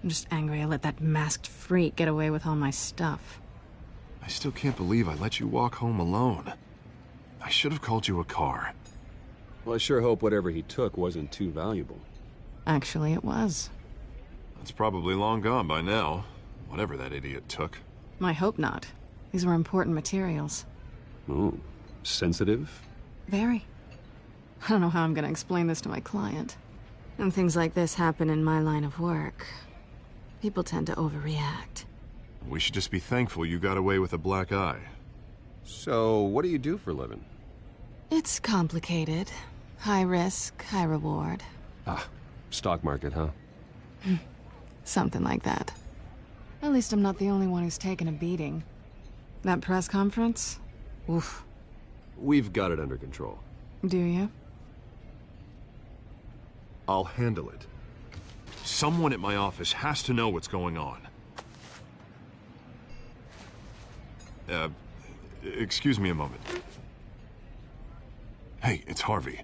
Speaker 20: I'm just angry I let that masked freak get away with all my stuff.
Speaker 8: I still can't believe I let you walk home alone. I should have called you a car.
Speaker 7: Well, I sure hope whatever he took wasn't too valuable.
Speaker 20: Actually, it was.
Speaker 8: It's probably long gone by now, whatever that idiot took.
Speaker 20: I hope not. These were important materials.
Speaker 7: Ooh, sensitive?
Speaker 20: Very. I don't know how I'm gonna explain this to my client. When things like this happen in my line of work, people tend to overreact.
Speaker 8: We should just be thankful you got away with a black eye.
Speaker 7: So, what do you do for a living?
Speaker 20: It's complicated. High risk, high reward.
Speaker 7: Ah, stock market, huh?
Speaker 20: Something like that. At least I'm not the only one who's taken a beating. That press conference? Oof.
Speaker 7: We've got it under control.
Speaker 20: Do you?
Speaker 8: I'll handle it. Someone at my office has to know what's going on. Excuse me a moment. Hey, it's Harvey.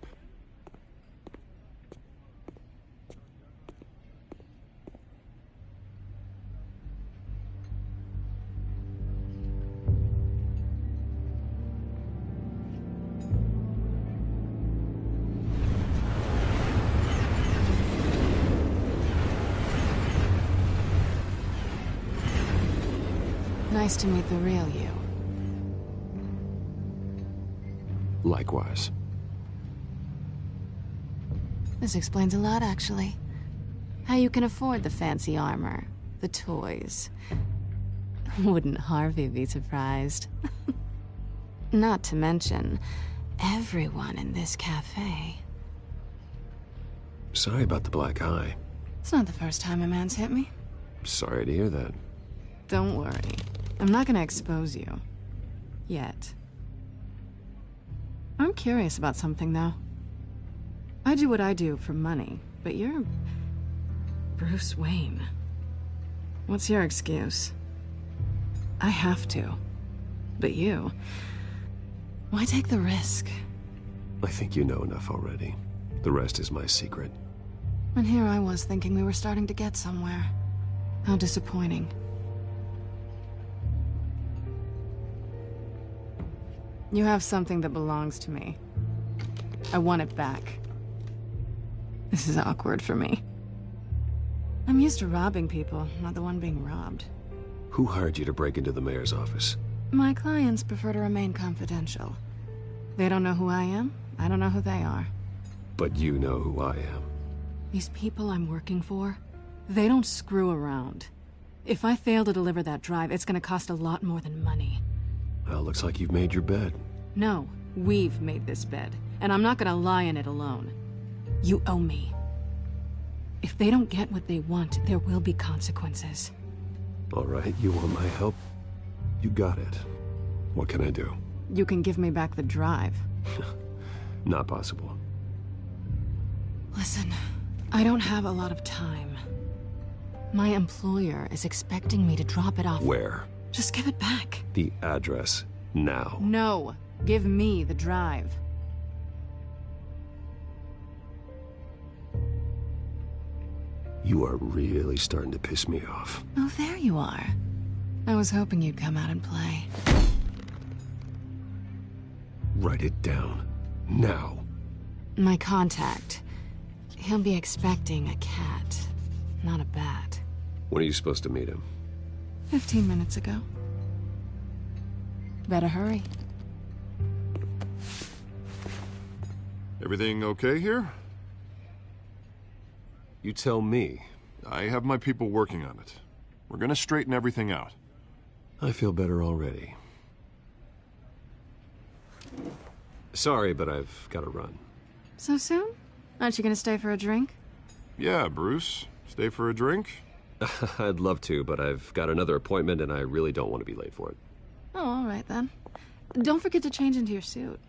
Speaker 20: Nice to meet the real you.
Speaker 7: Likewise.
Speaker 20: This explains a lot, actually. How you can afford the fancy armor, the toys. Wouldn't Harvey be surprised? Not to mention, everyone in this cafe.
Speaker 7: Sorry about the black eye.
Speaker 20: It's not the first time a man's hit me.
Speaker 7: Sorry to hear that.
Speaker 20: Don't worry. I'm not gonna expose you. Yet. I'm curious about something, though. I do what I do for money, but you're... Bruce Wayne. What's your excuse? I have to. But you... Why take the risk?
Speaker 7: I think you know enough already. The rest is my secret.
Speaker 20: And here I was thinking we were starting to get somewhere. How disappointing. You have something that belongs to me. I want it back. This is awkward for me. I'm used to robbing people, not the one being robbed.
Speaker 7: Who hired you to break into the mayor's office?
Speaker 20: My clients prefer to remain confidential. They don't know who I am, I don't know who they are.
Speaker 7: But you know who I am.
Speaker 20: These people I'm working for, they don't screw around. If I fail to deliver that drive, it's gonna cost a lot more than money.
Speaker 7: Well, looks like you've made your bed.
Speaker 20: No, we've made this bed, and I'm not gonna lie in it alone. You owe me. If they don't get what they want, there will be consequences.
Speaker 7: All right, you want my help? You got it. What can I do?
Speaker 20: You can give me back the drive.
Speaker 7: Not possible.
Speaker 20: Listen, I don't have a lot of time. My employer is expecting me to drop it off.
Speaker 7: Where?
Speaker 20: Just give it back.
Speaker 7: The address, now.
Speaker 20: No, give me the drive.
Speaker 7: You are really starting to piss me off.
Speaker 20: Oh, there you are. I was hoping you'd come out and play.
Speaker 7: Write it down. Now.
Speaker 20: My contact. He'll be expecting a cat, not a bat.
Speaker 7: When are you supposed to meet him?
Speaker 20: 15 minutes ago. Better hurry.
Speaker 8: Everything okay here?
Speaker 7: You tell me.
Speaker 8: I have my people working on it. We're gonna straighten everything out.
Speaker 7: I feel better already. Sorry, but I've got to run.
Speaker 20: So soon? Aren't you gonna stay for a drink?
Speaker 8: Yeah, Bruce. Stay for a drink?
Speaker 7: I'd love to, but I've got another appointment and I really don't want to be late for it.
Speaker 20: Oh, all right then. Don't forget to change into your suit.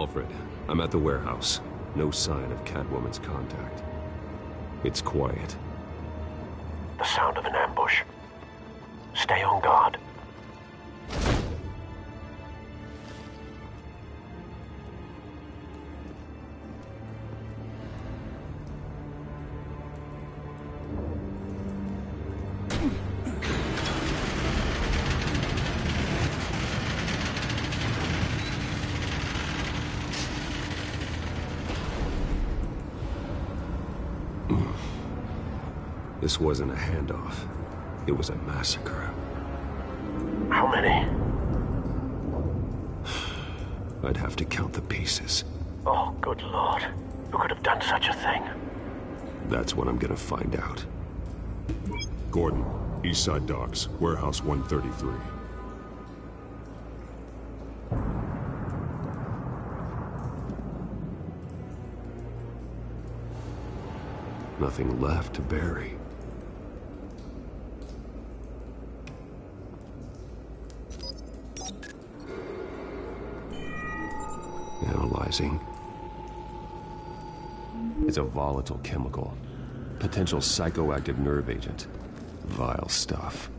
Speaker 7: Alfred, I'm at the warehouse. No sign of Catwoman's contact. It's quiet.
Speaker 19: The sound of an ambush. Stay on guard.
Speaker 7: This wasn't a handoff. It was a massacre.
Speaker 19: How many?
Speaker 7: I'd have to count the pieces.
Speaker 19: Oh, good Lord. Who could have done such a thing?
Speaker 7: That's what I'm gonna find out.
Speaker 18: Gordon, East Side Docks, Warehouse 133.
Speaker 7: Nothing left to bury. Analyzing. It's a volatile chemical. Potential psychoactive nerve agent. Vile stuff.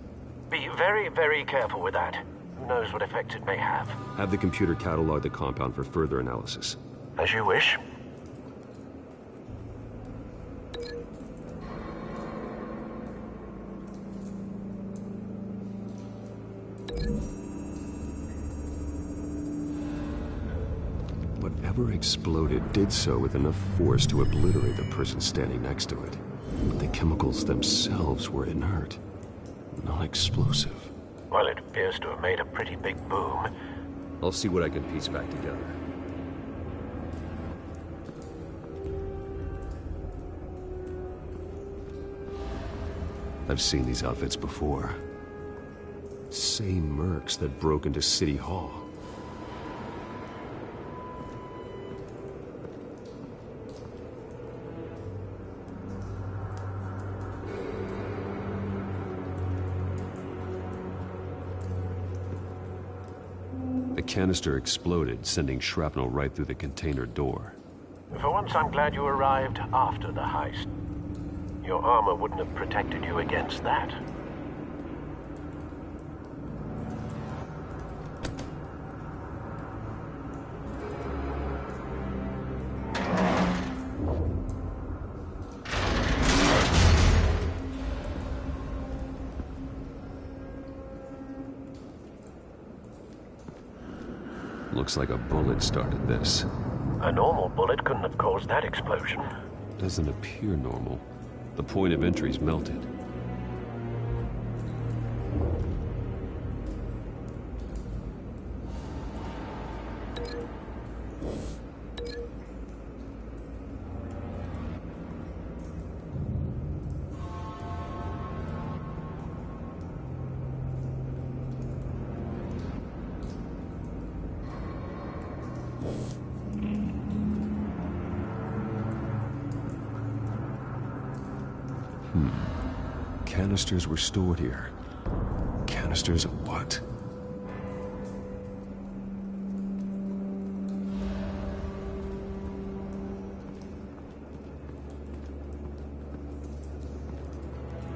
Speaker 19: Be very, very careful with that. Who knows what effects it may have.
Speaker 7: Have the computer catalog the compound for further analysis.
Speaker 19: As you wish.
Speaker 7: Whatever exploded did so with enough force to obliterate the person standing next to it. But the chemicals themselves were inert, non-explosive.
Speaker 19: Well, it appears to have made a pretty big boom.
Speaker 7: I'll see what I can piece back together. I've seen these outfits before. Same mercs that broke into City Hall. The canister exploded, sending shrapnel right through the container door.
Speaker 19: For once, I'm glad you arrived after the heist. Your armor wouldn't have protected you against that.
Speaker 7: Looks like a bullet started this.
Speaker 19: A normal bullet couldn't have caused that explosion.
Speaker 7: Doesn't appear normal. The point of entry's melted. Canisters were stored here. Canisters of what?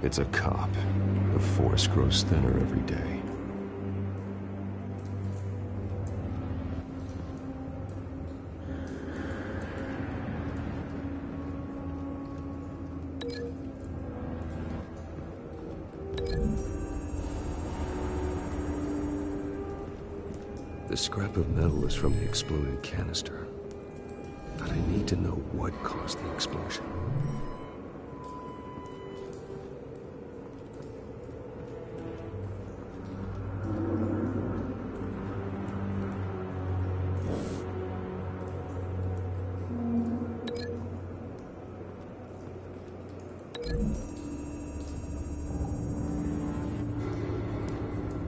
Speaker 7: It's a cop. The force grows thinner every day. The scrap of metal is from the exploded canister. But I need to know what caused the explosion.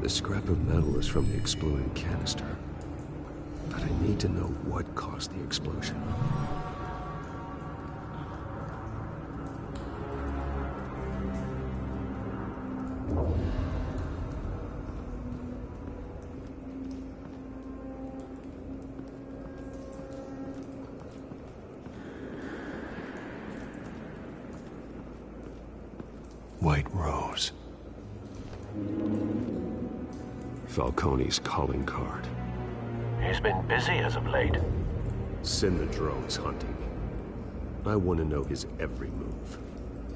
Speaker 7: The scrap of metal is from the exploded canister. But I need to know what caused the explosion.
Speaker 18: White Rose.
Speaker 7: Falcone's calling card.
Speaker 19: He's been busy as of late.
Speaker 7: Send the drones hunting. I want to know his every move.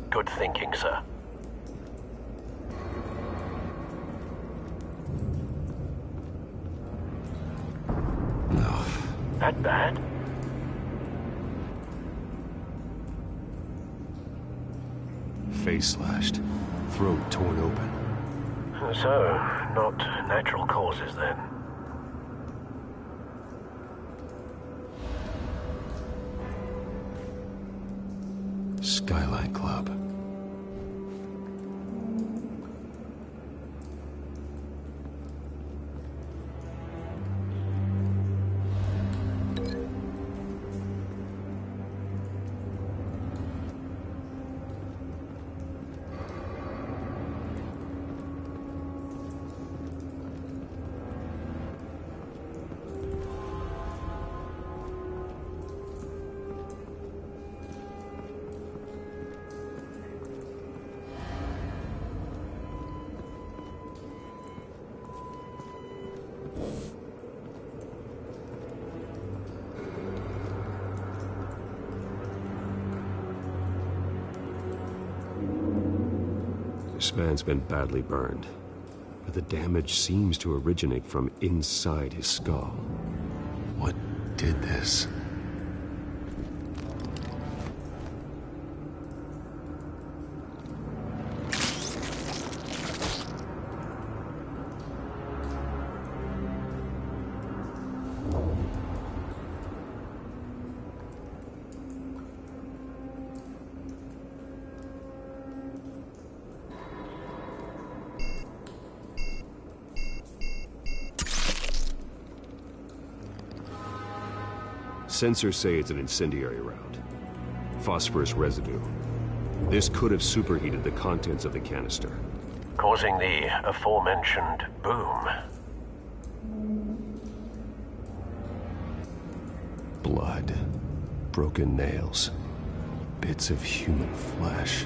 Speaker 19: Good thinking, sir.
Speaker 7: No.
Speaker 19: That bad?
Speaker 18: Face slashed. Throat torn open.
Speaker 19: So, not natural causes then.
Speaker 18: Skyline Club.
Speaker 7: This man's been badly burned, but the damage seems to originate from inside his skull.
Speaker 18: What did this?
Speaker 7: Sensors say it's an incendiary round. Phosphorus residue. This could have superheated the contents of the canister,
Speaker 19: causing the aforementioned boom.
Speaker 7: Blood. Broken nails. Bits of human flesh.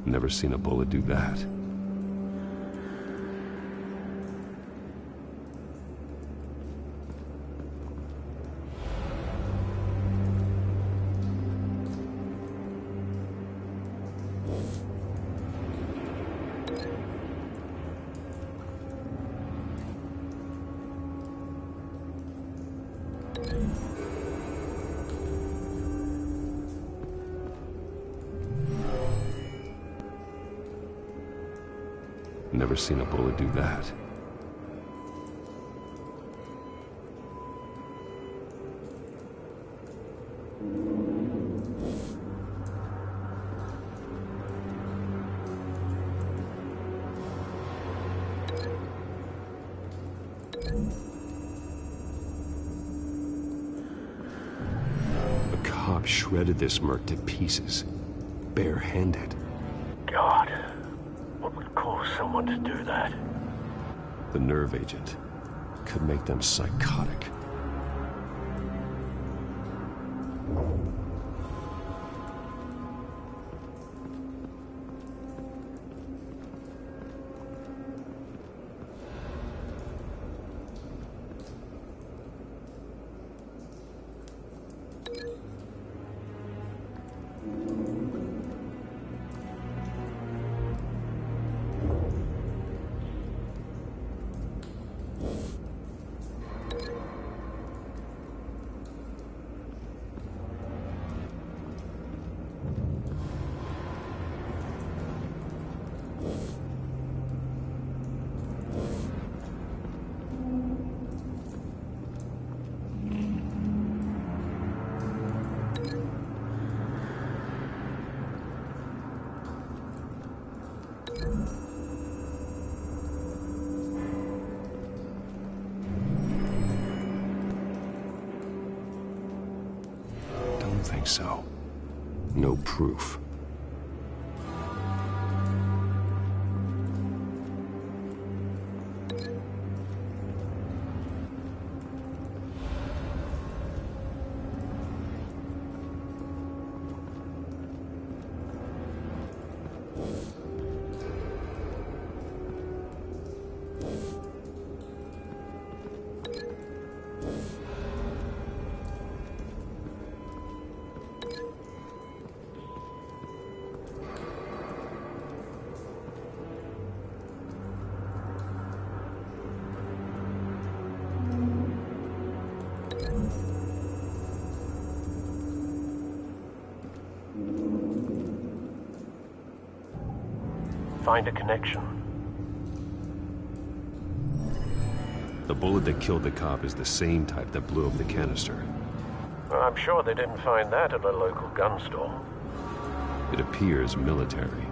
Speaker 7: Never seen a bullet do that. Never seen a bullet do that. A cop shredded this merc to pieces, barehanded.
Speaker 19: God. What would cause someone to do that?
Speaker 7: The nerve agent could make them psychotic. Don't think so. No proof.
Speaker 19: find a connection.
Speaker 7: The bullet that killed the cop is the same type that blew up the canister.
Speaker 19: Well, I'm sure they didn't find that at a local gun store.
Speaker 7: It appears military.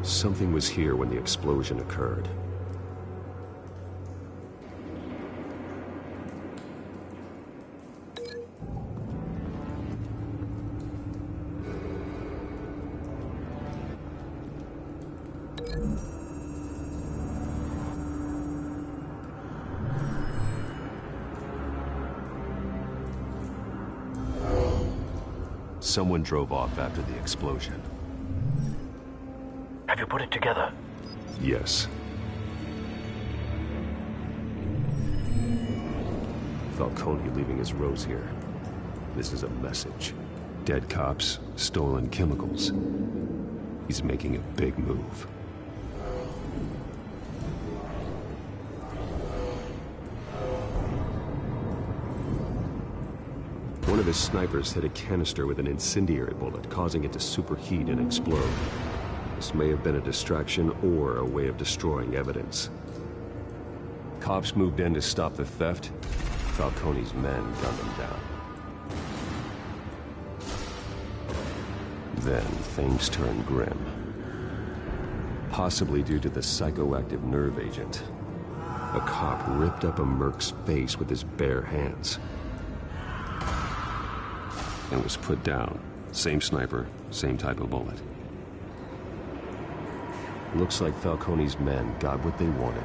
Speaker 7: Something was here when the explosion occurred. Someone drove off after the explosion.
Speaker 19: Have you put it together?
Speaker 7: Yes. Falcone leaving his rose here. This is a message. Dead cops, stolen chemicals. He's making a big move. One of his snipers hit a canister with an incendiary bullet, causing it to superheat and explode. This may have been a distraction or a way of destroying evidence. Cops moved in to stop the theft. Falcone's men gunned them down. Then things turned grim. Possibly due to the psychoactive nerve agent. A cop ripped up a merc's face with his bare hands. And was put down. Same sniper, same type of bullet. Looks like Falcone's men got what they wanted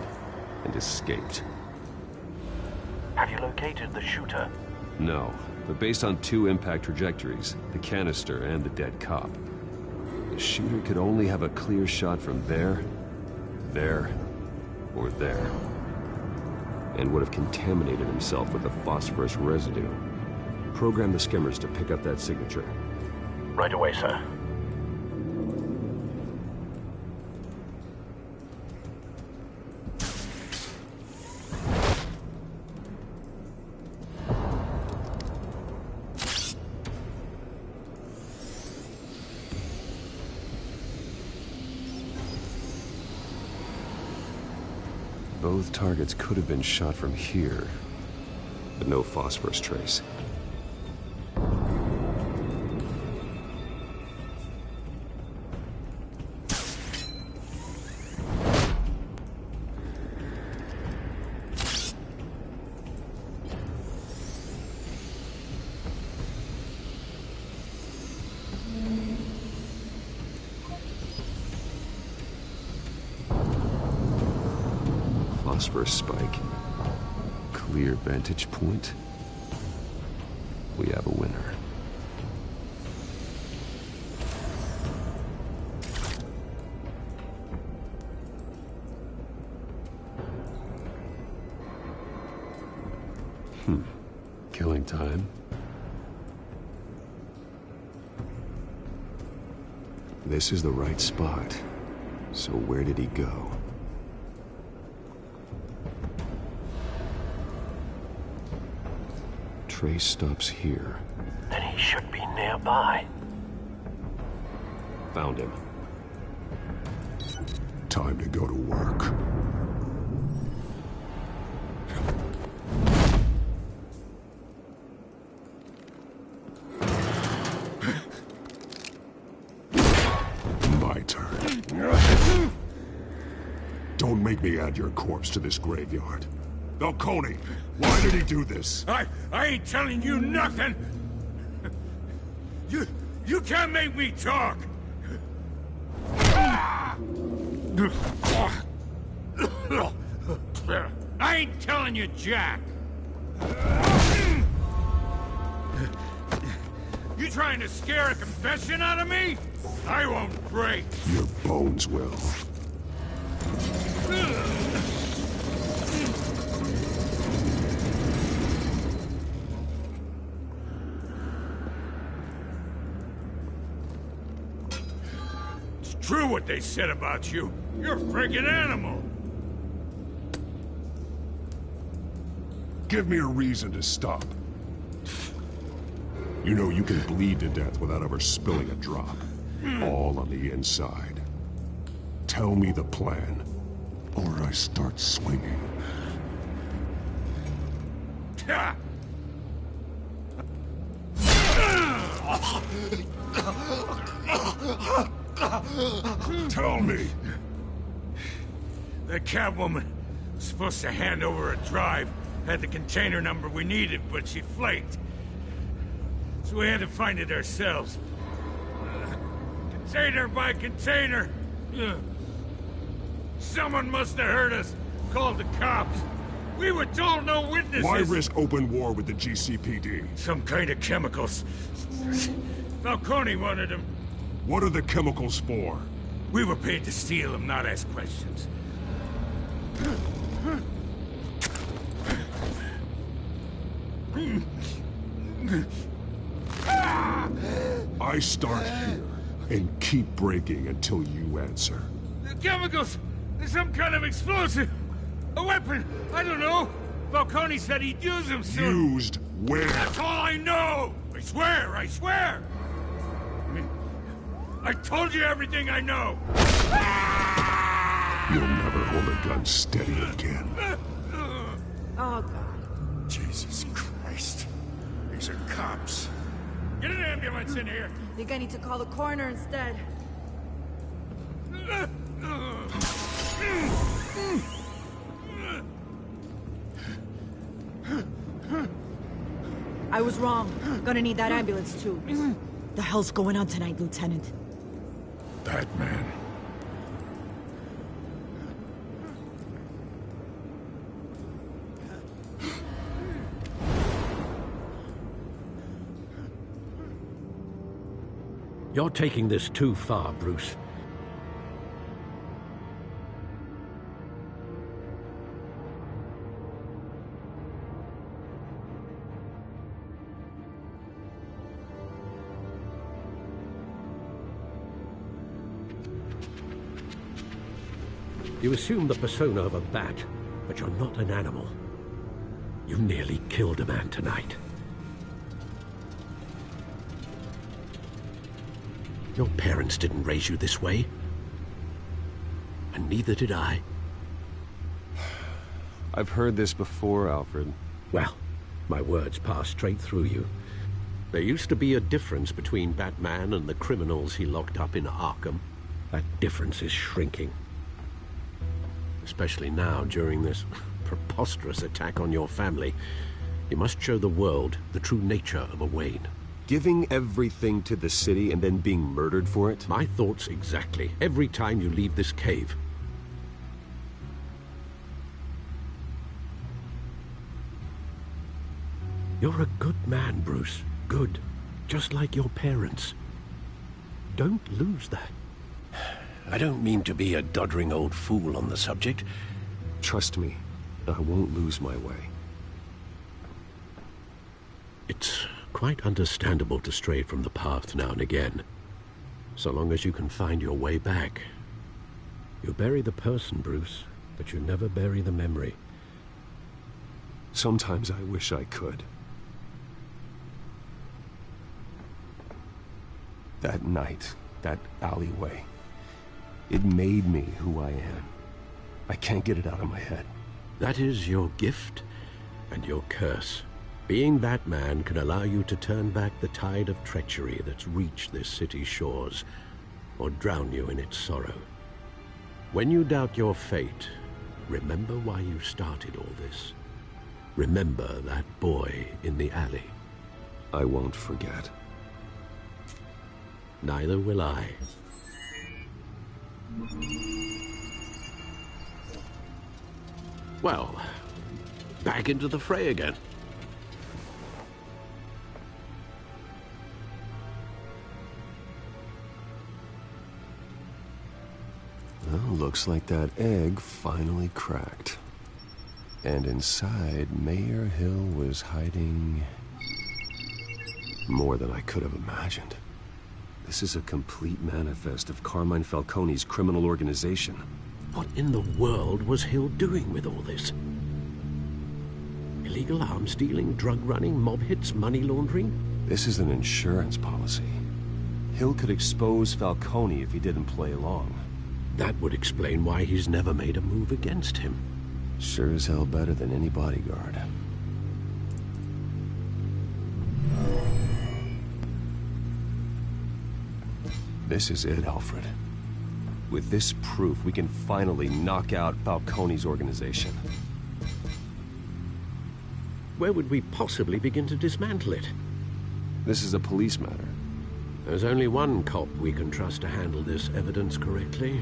Speaker 7: and escaped.
Speaker 19: Have you located the shooter?
Speaker 7: No, but based on two impact trajectories, the canister and the dead cop, the shooter could only have a clear shot from there, or there, and would have contaminated himself with the phosphorus residue. Program the skimmers to pick up that signature.
Speaker 19: Right away, sir.
Speaker 7: Both targets could have been shot from here, but no phosphorus trace. Phosphorus spike. Clear vantage point. We have a winner. Killing time. This is the right spot. So where did he go? Trace stops here.
Speaker 19: Then he should be nearby.
Speaker 7: Found him.
Speaker 18: Time to go to work. My turn. Don't make me add your corpse to this graveyard. Falcone, why did he do this?
Speaker 3: I ain't telling you nothing! You can't make me talk! I ain't telling you jack! You trying to scare a confession out of me? I won't break!
Speaker 18: Your bones will.
Speaker 3: It's true what they said about you. You're a friggin' animal.
Speaker 18: Give me a reason to stop. You know you can bleed to death without ever spilling a drop. All on the inside. Tell me the plan, or I start swinging. Tell me.
Speaker 3: The Catwoman was supposed to hand over a drive, had the container number we needed, but she flaked. So we had to find it ourselves. Container by container. Someone must have heard us, called the cops. We were told no witnesses.
Speaker 18: Why risk open war with the GCPD?
Speaker 3: Some kind of chemicals. Falcone wanted them.
Speaker 18: What are the chemicals for?
Speaker 3: We were paid to steal them, not ask questions.
Speaker 18: I start here and keep breaking until you answer.
Speaker 3: The chemicals! There's some kind of explosive! A weapon! I don't know! Falcone said he'd use them soon!
Speaker 18: Used where?
Speaker 3: That's all I know! I swear! I swear! I told you everything I know!
Speaker 18: You'll never hold a gun steady again.
Speaker 17: Oh, God.
Speaker 3: Jesus Christ. These are cops. Get an ambulance in here!
Speaker 17: I think I need to call the coroner instead. I was wrong. Gonna need that ambulance, too. The hell's going on tonight, Lieutenant?
Speaker 3: Batman.
Speaker 6: You're taking this too far, Bruce. You assume the persona of a bat, but you're not an animal. You nearly killed a man tonight. Your parents didn't raise you this way. And neither did I.
Speaker 7: I've heard this before, Alfred.
Speaker 6: Well, my words pass straight through you. There used to be a difference between Batman and the criminals he locked up in Arkham. That difference is shrinking. Especially now, during this preposterous attack on your family. You must show the world the true nature of a Wayne.
Speaker 7: Giving everything to the city and then being murdered for it?
Speaker 6: My thoughts exactly. Every time you leave this cave. You're a good man, Bruce. Good. Just like your parents. Don't lose that. I don't mean to be a doddering old fool on the subject.
Speaker 7: Trust me, I won't lose my way.
Speaker 6: It's quite understandable to stray from the path now and again, so long as you can find your way back. You bury the person, Bruce, but you never bury the memory.
Speaker 7: Sometimes I wish I could. That night, that alleyway, it made me who I am. I can't get it out of my head.
Speaker 6: That is your gift and your curse. Being that man can allow you to turn back the tide of treachery that's reached this city's shores, or drown you in its sorrow. When you doubt your fate, remember why you started all this. Remember that boy in the alley.
Speaker 7: I won't forget.
Speaker 6: Neither will I. Well, back into the fray again.
Speaker 7: Well, looks like that egg finally cracked. And inside, Mayor Hill was hiding more than I could have imagined. This is a complete manifest of Carmine Falcone's criminal organization.
Speaker 6: What in the world was Hill doing with all this? Illegal arms dealing, drug running, mob hits, money laundering?
Speaker 7: This is an insurance policy. Hill could expose Falcone if he didn't play along.
Speaker 6: That would explain why he's never made a move against him.
Speaker 7: Sure as hell better than any bodyguard. This is it, Alfred. With this proof, we can finally knock out Falcone's organization.
Speaker 6: Where would we possibly begin to dismantle it?
Speaker 7: This is a police matter.
Speaker 6: There's only one cop we can trust to handle this evidence correctly.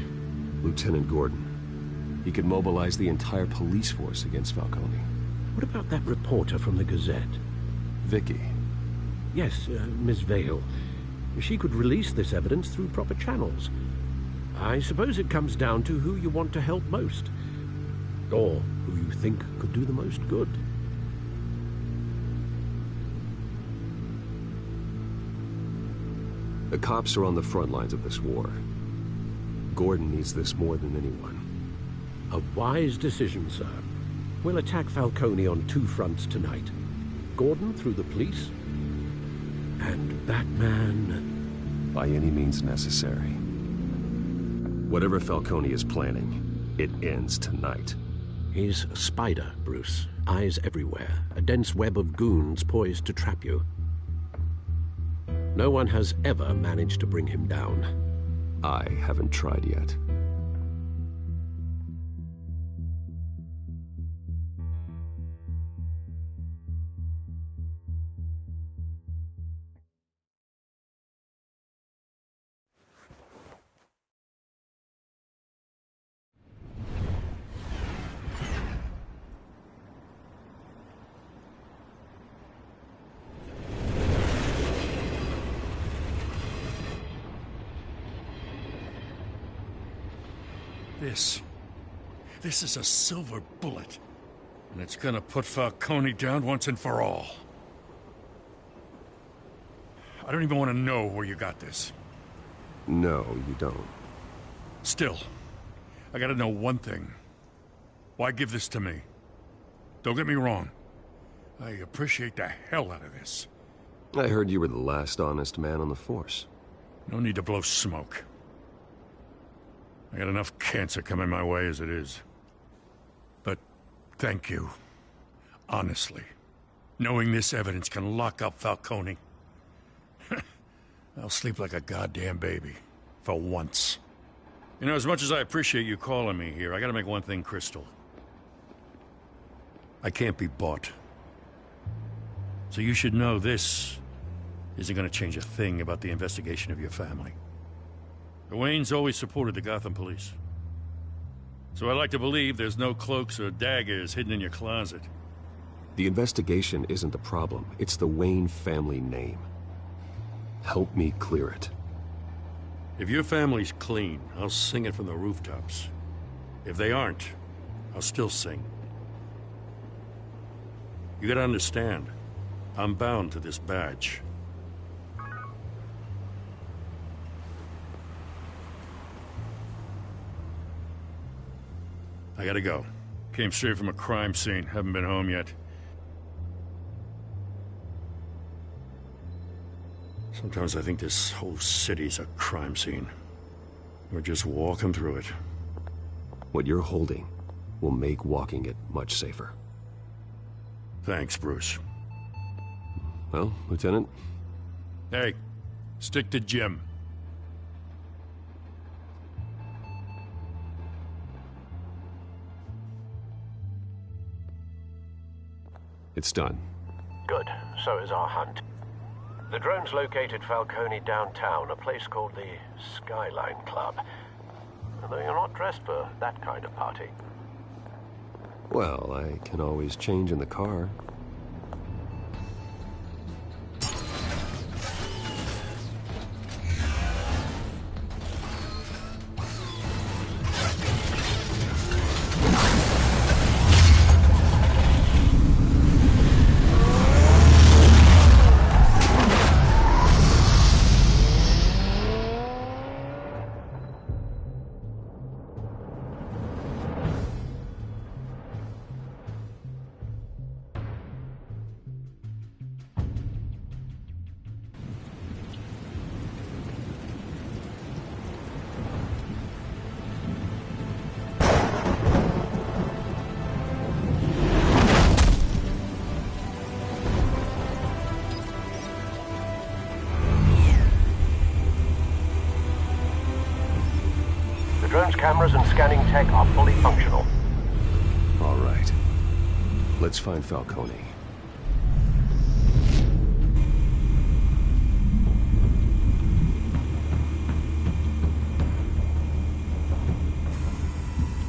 Speaker 7: Lieutenant Gordon. He could mobilize the entire police force against Falcone.
Speaker 6: What about that reporter from the Gazette?
Speaker 7: Vicky.
Speaker 6: Yes, Miss Vale. She could release this evidence through proper channels. I suppose it comes down to who you want to help most. Or who you think could do the most good.
Speaker 7: The cops are on the front lines of this war. Gordon needs this more than anyone.
Speaker 6: A wise decision, sir. We'll attack Falcone on two fronts tonight. Gordon through the police, and Batman...
Speaker 7: by any means necessary. Whatever Falcone is planning, it ends tonight.
Speaker 6: He's a spider, Bruce. Eyes everywhere. A dense web of goons poised to trap you. No one has ever managed to bring him down.
Speaker 7: I haven't tried yet.
Speaker 3: This is a silver bullet. And it's gonna put Falcone down once and for all. I don't even want to know where you got this.
Speaker 7: No, you don't.
Speaker 3: Still, I gotta know one thing. Why give this to me? Don't get me wrong. I appreciate the hell out of this.
Speaker 7: I heard you were the last honest man on the force.
Speaker 3: No need to blow smoke. I got enough cancer coming my way as it is. But thank you. Honestly. Knowing this evidence can lock up Falcone. I'll sleep like a goddamn baby. For once. You know, as much as I appreciate you calling me here, I gotta make one thing crystal. I can't be bought. So you should know this isn't gonna change a thing about the investigation of your family. The Waynes always supported the Gotham police. So I like to believe there's no cloaks or daggers hidden in your closet.
Speaker 7: The investigation isn't the problem. It's the Wayne family name. Help me clear it.
Speaker 3: If your family's clean, I'll sing it from the rooftops. If they aren't, I'll still sing. You gotta understand,
Speaker 4: I'm bound to this badge. I gotta go. Came straight from a crime scene. Haven't been home yet. Sometimes I think this whole city's a crime scene. We're just walking through it.
Speaker 7: What you're holding will make walking it much safer.
Speaker 4: Thanks, Bruce.
Speaker 7: Well, Lieutenant?
Speaker 4: Hey, stick to Jim.
Speaker 7: It's done.
Speaker 19: Good. So is our hunt. The drones located Falcone downtown, a place called the Skyline Club. Although you're not dressed for that kind of party.
Speaker 7: Well, I can always change in the car.
Speaker 19: Drone's cameras and scanning tech are fully functional.
Speaker 7: All right. Let's find Falcone.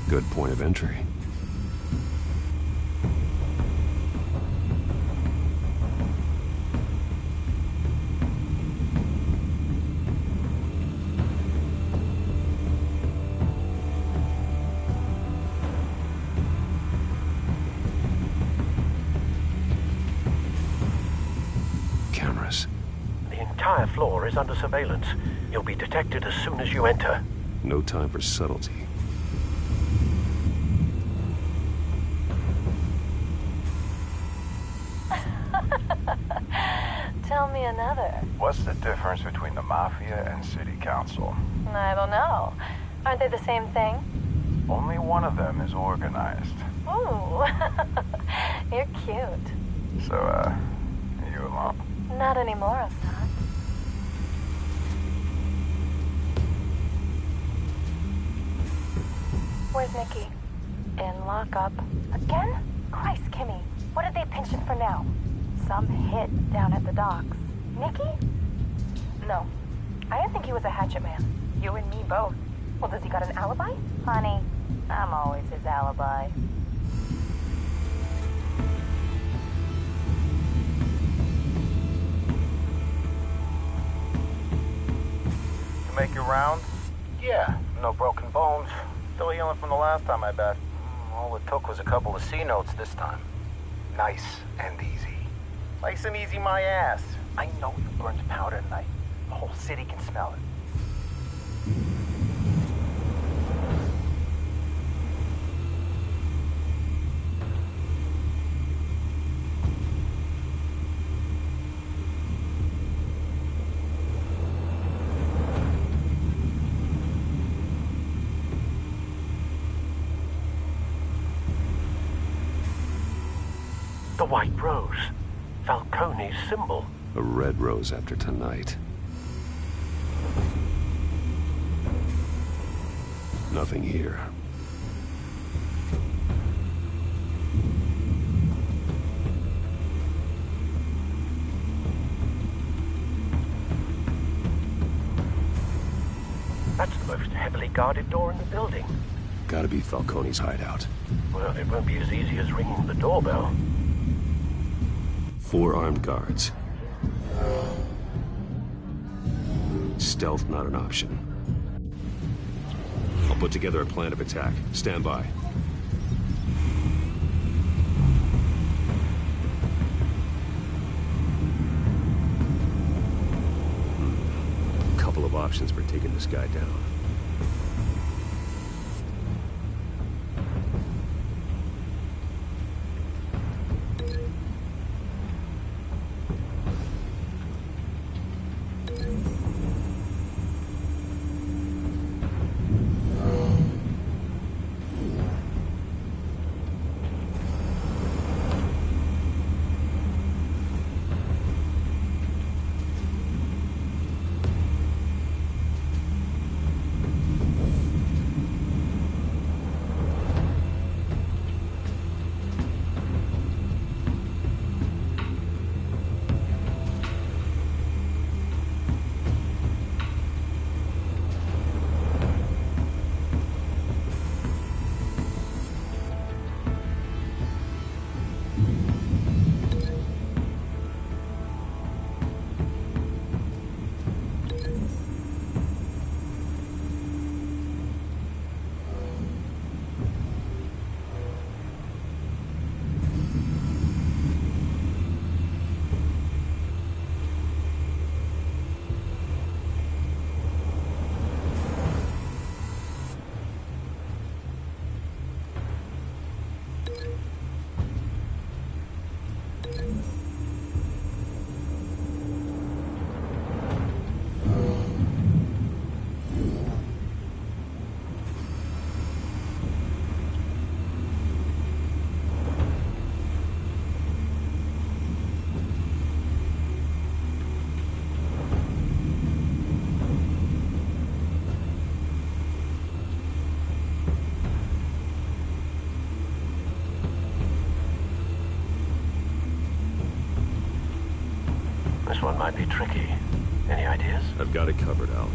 Speaker 7: Good point of entry.
Speaker 19: The entire floor is under surveillance. You'll be detected as soon as you enter.
Speaker 7: No time for subtlety.
Speaker 21: Tell me another.
Speaker 22: What's the difference between the Mafia and City Council?
Speaker 21: I don't know. Aren't they the same thing?
Speaker 22: Only one of them is organized.
Speaker 21: Ooh. You're cute.
Speaker 22: So, you alone?
Speaker 21: Not anymore, Assad. Where's Nikki? In lockup. Again? Christ, Kimmy. What did they pinch him for now? Some hit down at the docks. Nikki? No. I didn't think he was a hatchet man. You and me both. Well, does he got an alibi? Honey, I'm always his alibi.
Speaker 22: Make your rounds? Yeah, no broken bones. Still healing from the last time, I bet. All it took was a couple of C notes this time. Nice and easy. Nice and easy my ass. I know you burned powder tonight. The whole city can smell it.
Speaker 19: The white rose. Falcone's symbol.
Speaker 7: A red rose after tonight. Nothing here.
Speaker 19: That's the most heavily guarded door in the building.
Speaker 7: Gotta be Falcone's hideout.
Speaker 19: Well, it won't be as easy as ringing the doorbell.
Speaker 7: 4 armed guards. Stealth not an option. I'll put together a plan of attack. Stand by. options for taking this guy down.
Speaker 19: This one might be tricky. Any ideas?
Speaker 7: I've got it covered, Al.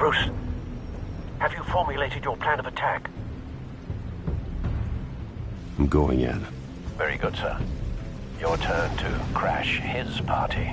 Speaker 19: Bruce, have you formulated your plan of attack?
Speaker 18: I'm going in.
Speaker 19: Very good, sir. Your turn to crash his party.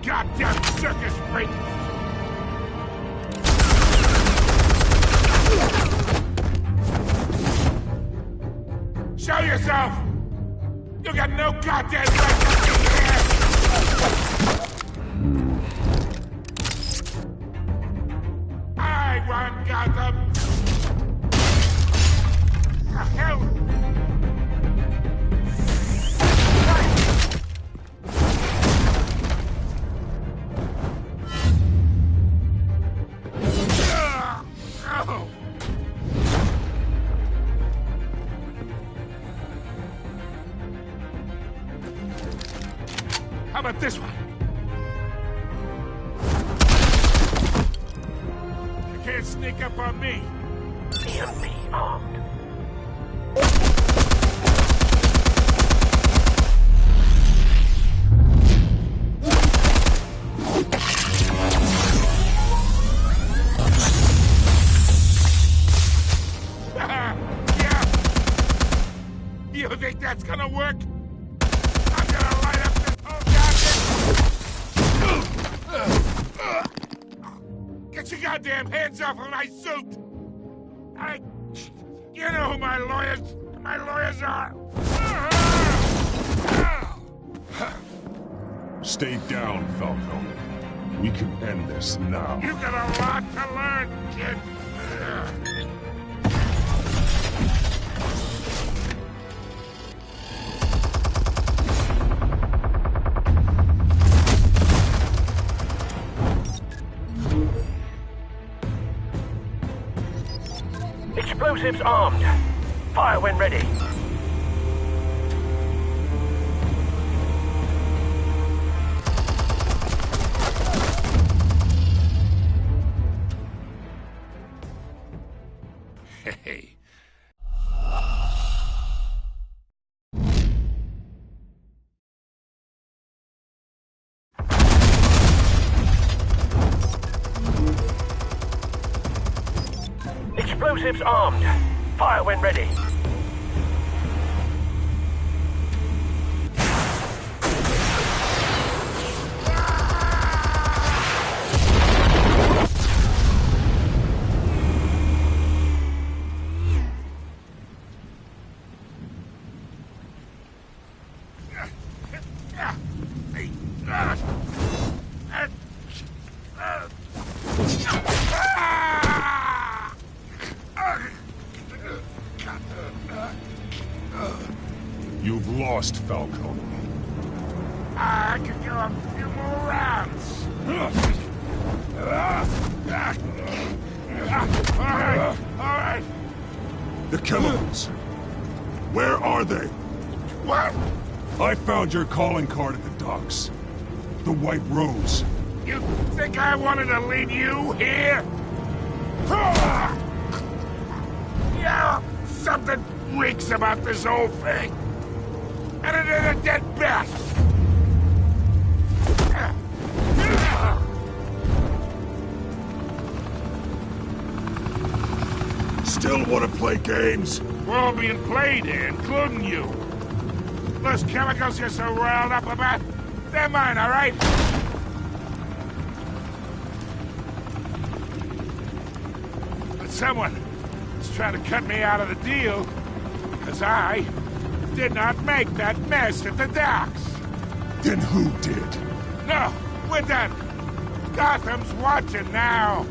Speaker 3: Goddamn circus freak! Show yourself! You got no goddamn right to be here! I won Gotham! The hell? How about this one? You can't sneak up on me.
Speaker 19: EMP armed.
Speaker 3: Yeah. You think that's gonna work? I'm gonna light up this whole goddamn... Get your goddamn hands off of my suit! You know who my lawyers are!
Speaker 18: Stay down, Falcone. We can end this now.
Speaker 3: You got a lot to learn, kid!
Speaker 19: Explosives armed. Fire when ready.
Speaker 3: Hey.
Speaker 19: Explosives armed. Fire when ready.
Speaker 18: You've lost, Falcone.
Speaker 3: I could go a few more rounds. All right.
Speaker 18: The chemicals. Where are they?
Speaker 3: What?
Speaker 18: I found your calling card at the docks. The White Rose.
Speaker 3: You think I wanted to leave you here? Yeah, something reeks about this whole thing. And it is a dead bat.
Speaker 18: Still want to play games?
Speaker 3: We're all being played here, including you. Those chemicals you're so riled up about, they're mine, all right? But someone is trying to cut me out of the deal, because I did not make that mess at the docks.
Speaker 18: Then who did?
Speaker 3: No, we're done. Gotham's watching now.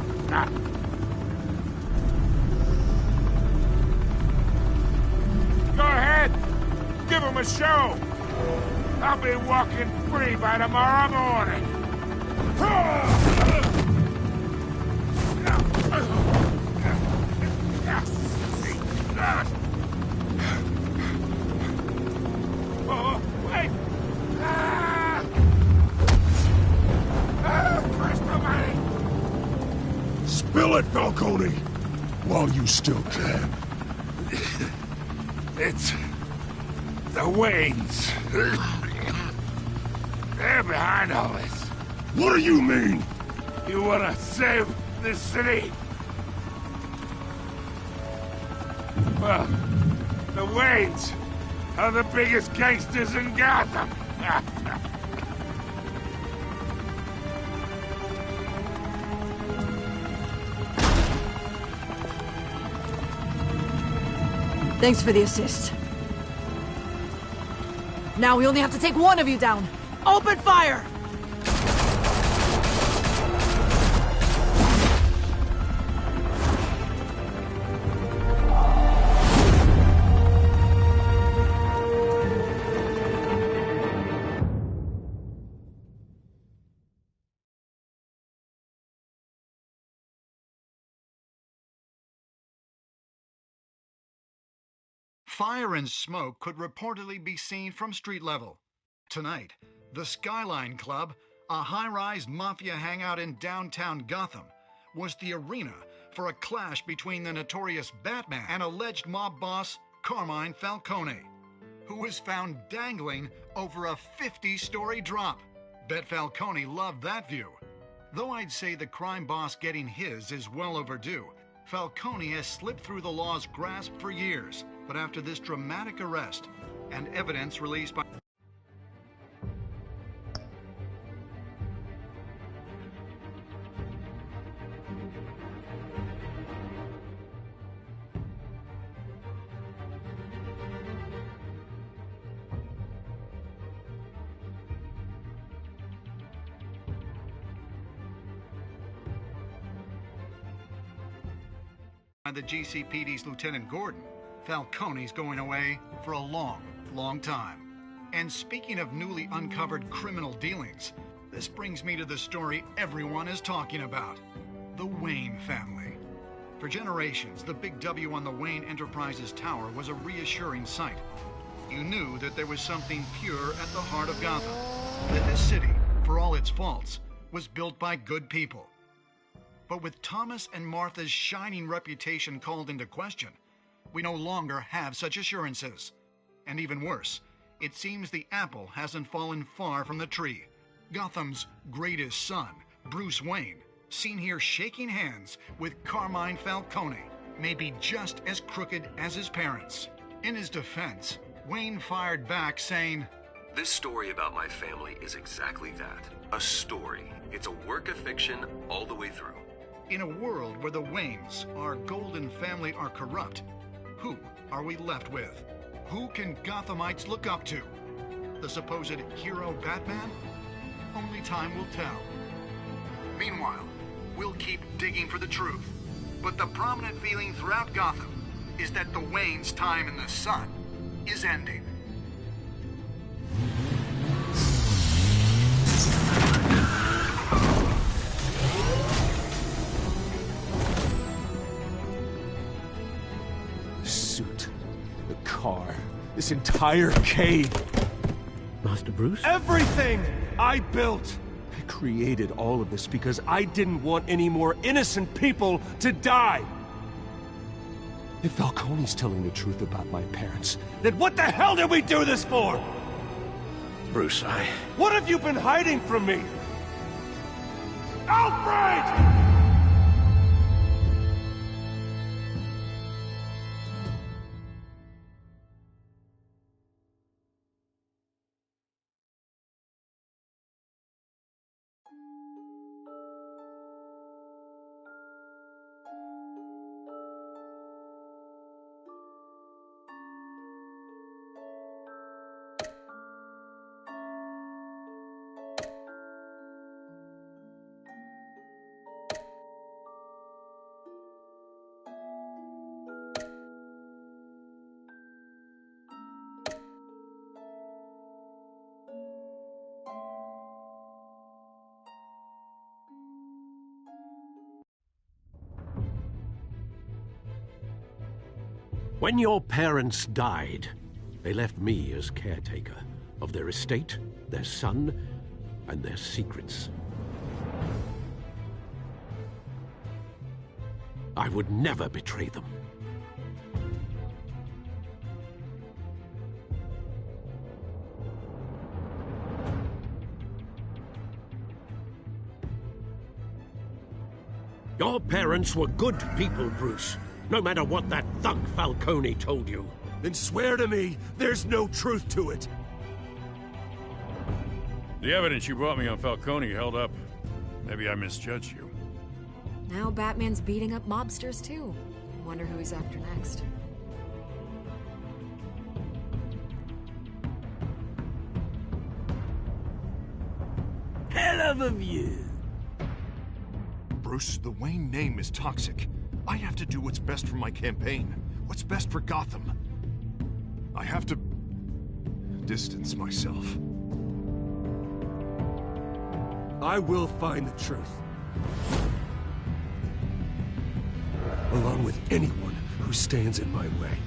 Speaker 3: Go ahead. Give him a show. I'll be walking free by tomorrow morning. Oh, wait! Crystal Mine!
Speaker 18: Spill it, Falcone! While you still can.
Speaker 3: It's... the Waynes. They're behind all this.
Speaker 18: What do you mean?
Speaker 3: You wanna save this city? Well, the Waynes are the biggest gangsters in Gotham.
Speaker 5: Thanks for the assist. Now we only have to take one of you down. Open fire!
Speaker 11: Fire and smoke could reportedly be seen from street level. Tonight, the Skyline Club, a high-rise mafia hangout in downtown Gotham, was the arena for a clash between the notorious Batman and alleged mob boss Carmine Falcone, who was found dangling over a 50-story drop. Bet Falcone loved that view. Though I'd say the crime boss getting his is well overdue, Falcone has slipped through the law's grasp for years. But after this dramatic arrest and evidence released by the GCPD's Lieutenant Gordon, Falcone's going away for a long, long time. And speaking of newly uncovered criminal dealings, this brings me to the story everyone is talking about: the Wayne family. For generations, the big W on the Wayne Enterprises Tower was a reassuring sight. You knew that there was something pure at the heart of Gotham, that this city, for all its faults, was built by good people. But with Thomas and Martha's shining reputation called into question, we no longer have such assurances. And even worse, it seems the apple hasn't fallen far from the tree. Gotham's greatest son, Bruce Wayne, seen here shaking hands with Carmine Falcone, may be just as crooked as his parents. In his defense, Wayne fired back saying,
Speaker 7: "This story about my family is exactly that. A story. It's a work of fiction all the way through."
Speaker 11: In a world where the Waynes, our golden family, are corrupt, who are we left with? Who can Gothamites look up to? The supposed hero Batman? Only time will tell. Meanwhile, we'll keep digging for the truth. But the prominent feeling throughout Gotham is that the Waynes' time in the sun is ending.
Speaker 13: Car. This entire cave.
Speaker 6: Master Bruce?
Speaker 13: Everything I built. I created all of this because I didn't want any more innocent people to die. If Falcone's telling the truth about my parents, then what the hell did we do this for?
Speaker 6: Bruce,
Speaker 13: What have you been hiding from me? Alfred!
Speaker 6: When your parents died, they left me as caretaker of their estate, their son, and their secrets. I would never betray them. Your parents were good people, Bruce. No matter what that thug Falcone told you.
Speaker 13: Then swear to me there's no truth to it.
Speaker 10: The evidence you brought me on Falcone held up. Maybe I misjudged you.
Speaker 1: Now Batman's beating up mobsters, too. Wonder who he's after next.
Speaker 13: Hell of a view.
Speaker 11: Bruce, the Wayne name is toxic. I have to do what's best for my campaign. What's best for Gotham. I have to distance myself.
Speaker 13: I will find the truth. Along with anyone who stands in my way.